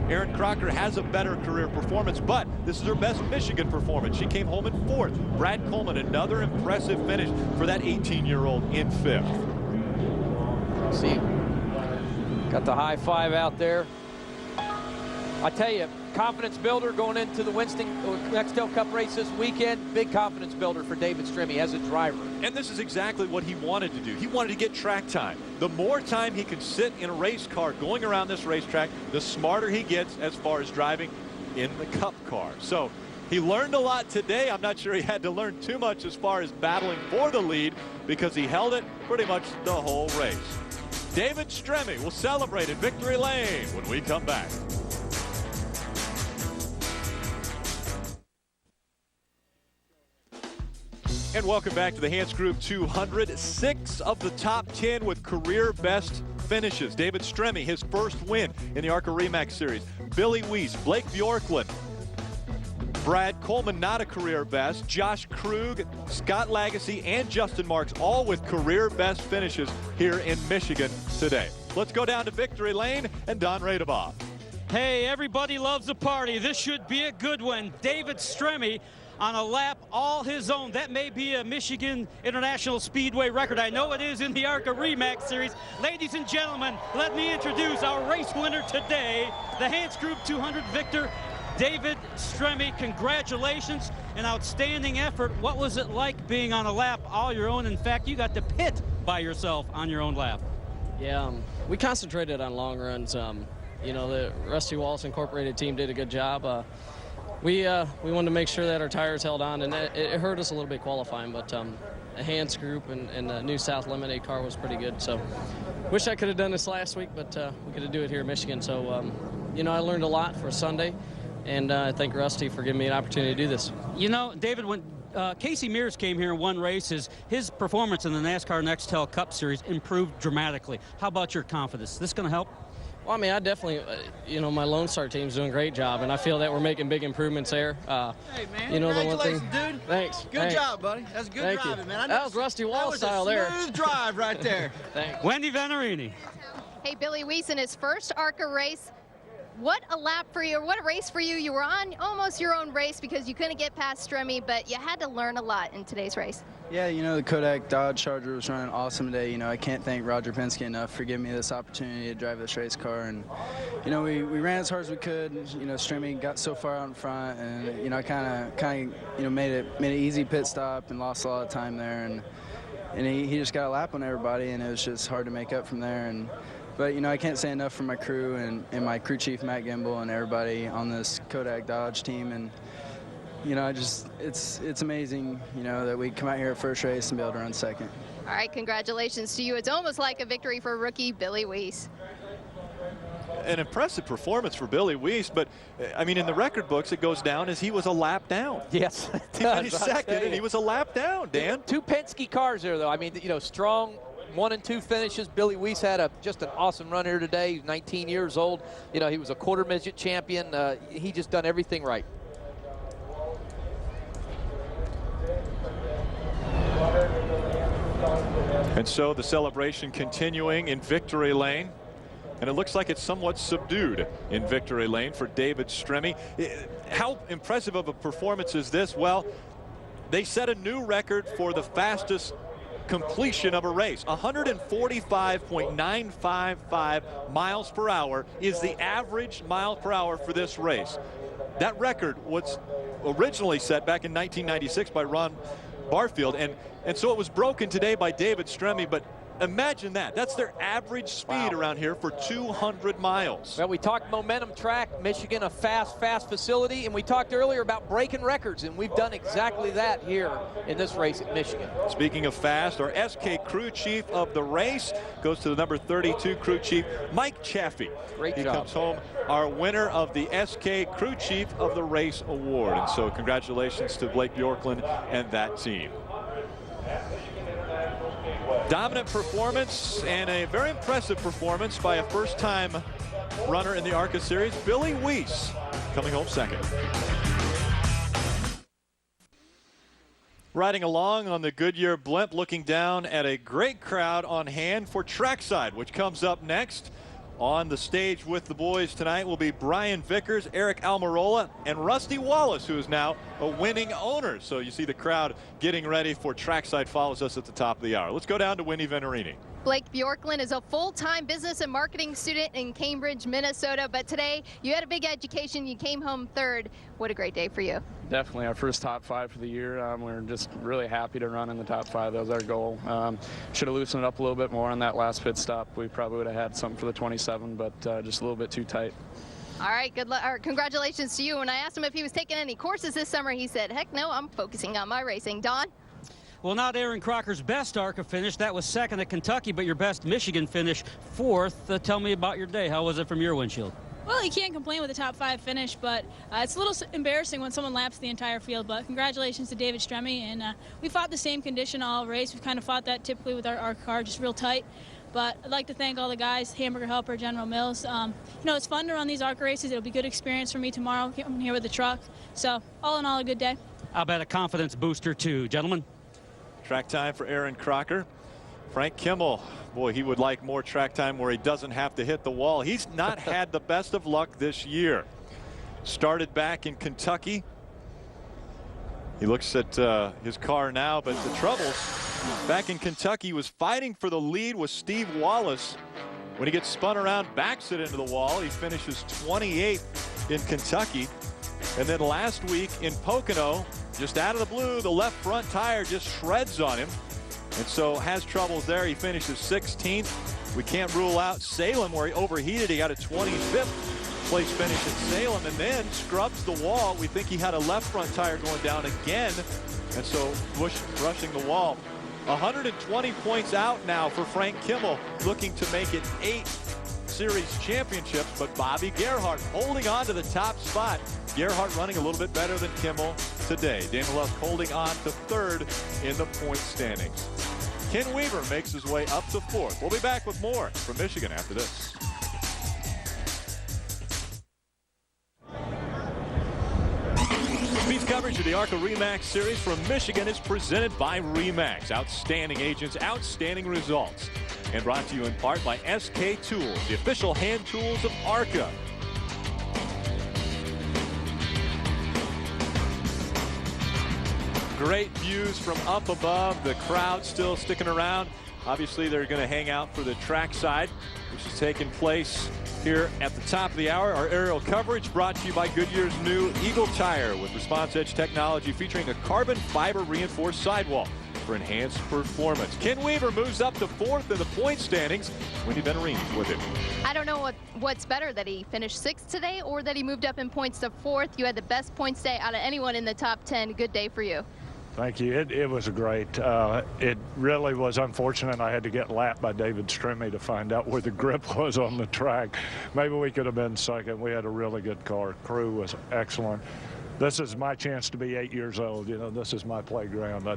Erin Crocker has a better career performance, but this is her best Michigan performance. She came home in fourth. Brad Coleman, another impressive finish for that 18-year-old in fifth. See, got the high five out there. I tell you, confidence builder going into the Nextel Cup race this weekend. Big confidence builder for David Stremme as a driver. And this is exactly what he wanted to do. He wanted to get track time. The more time he can sit in a race car going around this racetrack, the smarter he gets as far as driving in the Cup car. So he learned a lot today. I'm not sure he had to learn too much as far as battling for the lead because he held it pretty much the whole race. David Stremme will celebrate at Victory Lane when we come back. And welcome back to the Hantz Group 200. 6 of the top 10 with career best finishes. David Stremme, his first win in the ARCA RE Series. Billy Weiss, Blake Bjorklund, Brad Coleman, not a career best. Josh Krug, Scott Lagasse, and Justin Marks, all with career best finishes here in Michigan today. Let's go down to Victory Lane and Don Radebaugh. Hey, everybody loves a party. This should be a good one. David Stremme on a lap all his own. That may be a Michigan International Speedway record. I know it is in the ARCA RE Series. Ladies and gentlemen, let me introduce our race winner today, the Hantz Group 200 victor, David Stremme. Congratulations, an outstanding effort. What was it like being on a lap all your own? In fact, you got to pit by yourself on your own lap. Yeah, we concentrated on long runs. You know, the Rusty Wallace Incorporated team did a good job. We wanted to make sure that our tires held on, and it hurt us a little bit qualifying, but the Hantz Group and the new South Lemonade car was pretty good. So wish I could have done this last week, but we got to do it here in Michigan. So, you know, I learned a lot for Sunday, and I thank Rusty for giving me an opportunity to do this. You know, David, when Casey Mears came here and won races, his performance in the NASCAR Nextel Cup Series improved dramatically. How about your confidence? Is this going to help? Well, I mean, I definitely, you know, my Lone Star team's doing a great job, and I feel that we're making big improvements there. Hey, man, you know, congratulations, the one thing, dude. Thanks. Good job, buddy. That's good Thank driving, you. man. That was Rusty Wall style there. That was a smooth drive right there. Thanks. Wendy Venerini. Hey, Billy Weiss in his first ARCA race. What a lap for you, or what a race for you. You were on almost your own race because you couldn't get past Stremme, but you had to learn a lot in today's race. Yeah, you know, the Kodak Dodge Charger was running awesome today. You know, I can't thank Roger Penske enough for giving me this opportunity to drive this race car. And, you know, we ran as hard as we could. You know, Stremme got so far out in front, and, you know, I kind of, you know, made an easy pit stop and lost a lot of time there. And he just got a lap on everybody, and it was just hard to make up from there. But, you know, I can't say enough for my crew and my crew chief, Matt Gimbel, and everybody on this Kodak Dodge team. And, you know, it's amazing, you know, that we come out here at first race and be able to run second. All right, congratulations to you. It's almost like a victory for rookie Billy Weiss. An impressive performance for Billy Weiss, but I mean, in the record books, it goes down as he was a lap down. Yes. He finished second, and he was a lap down, Dan. Two Penske cars there, though. I mean, you know, strong 1 and 2 finishes. Billy Weiss had just an awesome run here today. He's 19 years old. You know, he was a quarter midget champion. He just done everything right. And so the celebration continuing in victory lane. And it looks like it's somewhat subdued in victory lane for David Stremme. How impressive of a performance is this? Well, they set a new record for the fastest completion of a race. 145.955 miles per hour is the average mile per hour for this race. That record was originally set back in 1996 by Ron Barfield, and so it was broken today by David Stremme. But imagine that. That's their average speed around here for 200 miles. Well, we talked momentum track, Michigan, a fast facility, and we talked earlier about breaking records, and we've done exactly that here in this race at Michigan. Speaking of fast, our SK crew chief of the race goes to the number 32 crew chief, Mike Chaffee. Great He job. comes home our winner of the SK crew chief of the race award. And so congratulations to Blake Bjorklund and that team. Dominant performance and a very impressive performance by a first-time runner in the ARCA series, Billy Weiss, coming home second. Riding along on the Goodyear blimp, looking down at a great crowd on hand for trackside, which comes up next. On the stage with the boys tonight will be Brian Vickers, Eric Almirola, and Rusty Wallace, who is now a winning owner. So you see the crowd getting ready for trackside follows us at the top of the hour. Let's go down to Wendy Venerini. Blake Bjorklund is a full-time business and marketing student in Cambridge, Minnesota. But today, you had a big education. You came home third. What a great day for you. Definitely our first top 5 for the year. We're just really happy to run in the top 5. That was our goal. Should have loosened it up a little bit more on that last pit stop. We probably would have had something for the 27, but just a little bit too tight. All right, good luck. Congratulations to you. When I asked him if he was taking any courses this summer, he said, heck no, I'm focusing on my racing. Don? Well, not Aaron Crocker's best ARCA finish. That was second at Kentucky, but your best Michigan finish, fourth. Tell me about your day. How was it from your windshield? Well, you can't complain with a top 5 finish, but it's a little embarrassing when someone laps the entire field. But congratulations to David Stremme, and we fought the same condition all race. We've kind of fought that typically with our car, just real tight. But I'd like to thank all the guys, Hamburger Helper, General Mills. You know, it's fun to run these ARCA races. It'll be a good experience for me tomorrow. I'm here with the truck. So all in all, a good day. I'll bet a confidence booster too, gentlemen. Track time for Aaron Crocker. Frank Kimmel, boy, he would like more track time where he doesn't have to hit the wall. He's not had the best of luck this year. Started back in Kentucky. He looks at his car now, but the troubles back in Kentucky, was fighting for the lead with Steve Wallace. When he gets spun around, backs it into the wall. He finishes 28th in Kentucky. And then last week in Pocono, just out of the blue, the left front tire just shreds on him. And so has troubles there. He finishes 16th. We can't rule out Salem, where he overheated. He got a 25th place finish at Salem and then scrubs the wall. We think he had a left front tire going down again. And so rushing the wall. 120 points out now for Frank Kimmel, looking to make it 8 series championships, but Bobby Gerhart holding on to the top spot. Gerhart running a little bit better than Kimmel today. Damon Lusk holding on to 3rd in the point standings. Ken Weaver makes his way up to 4th. We'll be back with more from Michigan after this. coverage of the ARCA RE/MAX Series from Michigan is presented by RE/MAX. Outstanding agents, outstanding results. And brought to you in part by SK Tools, the official hand tools of ARCA. Great views from up above. The crowd still sticking around. Obviously, they're going to hang out for the trackside, which is taking place here at the top of the hour. Our aerial coverage brought to you by Goodyear's new Eagle Tire with Response Edge technology featuring a carbon fiber reinforced sidewall for enhanced performance. Ken Weaver moves up to 4th in the point standings. Wendy Benarini with him. I don't know what's better, that he finished 6th today or that he moved up in points to 4th. You had the best points day out of anyone in the top 10. Good day for you. Thank you. It was great. It really was unfortunate I had to get lapped by David Stremme to find out where the grip was on the track. Maybe we could have been second. We had a really good car. Crew was excellent. This is my chance to be 8 years old. You know, this is my playground.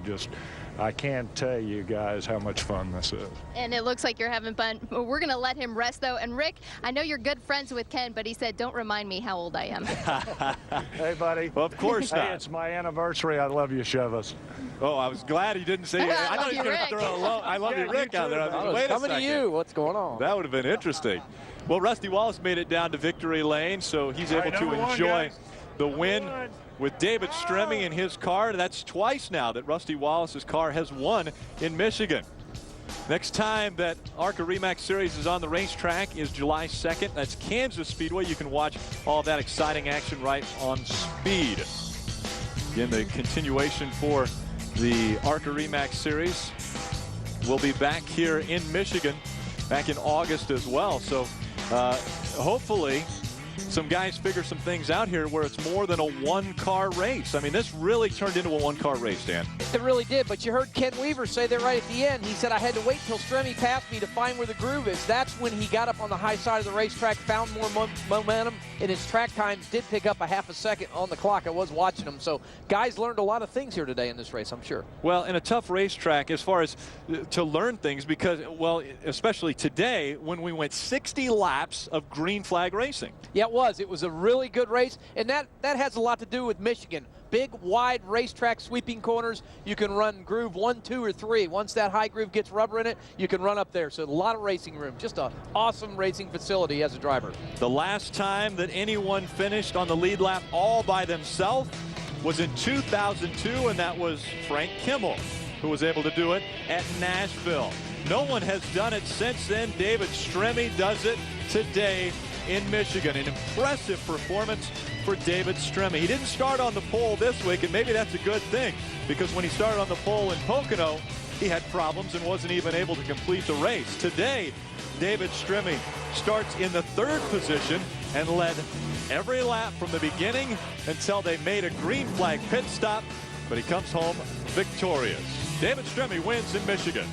I can't tell you guys how much fun this is. And it looks like you're having fun. We're going to let him rest, though. And, Rick, I know you're good friends with Ken, but he said, don't remind me how old I am. Hey, buddy. Well, of course not. Hey, it's my anniversary. I love you, Chevas. Oh, I was glad he didn't say I thought he was going to throw a low, I love you, Rick, out there. I was wait coming to you. What's going on? That would have been interesting. Well, Rusty Wallace made it down to victory lane, so he's able to enjoy the win with David Stremme in his car. That's twice now that Rusty Wallace's car has won in Michigan. Next time that ARCA RE/MAX Series is on the racetrack is July 2nd. That's Kansas Speedway. You can watch all of that exciting action right on Speed. Again, the continuation for the ARCA RE/MAX Series will be back here in Michigan back in August as well. So hopefully some guys figure some things out here where it's more than a one-car race. I mean, this really turned into a one-car race, Dan. It really did, but you heard Ken Weaver say that right at the end. He said, I had to wait till Stremme passed me to find where the groove is. That's when he got up on the high side of the racetrack, found more momentum, and his track times did pick up a half a second on the clock. I was watching him. So guys learned a lot of things here today in this race, I'm sure. Well, in a tough racetrack as far as to learn things because, well, especially today when we went 60 laps of green flag racing. Yeah, it was. It was a really good race, and that has a lot to do with Michigan. Big, wide racetrack, sweeping corners. You can run groove 1, 2, or 3. Once that high groove gets rubber in it, you can run up there. So a lot of racing room. Just an awesome racing facility as a driver. The last time that anyone finished on the lead lap all by themselves was in 2002, and that was Frank Kimmel, who was able to do it at Nashville. No one has done it since then. David Stremme does it today in Michigan. An impressive performance for David Stremme. He didn't start on the pole this week, and maybe that's a good thing, because when he started on the pole in Pocono, he had problems and wasn't even able to complete the race. Today, David Stremme starts in the 3rd position and led every lap from the beginning until they made a green flag pit stop, but he comes home victorious. David Stremme wins in Michigan.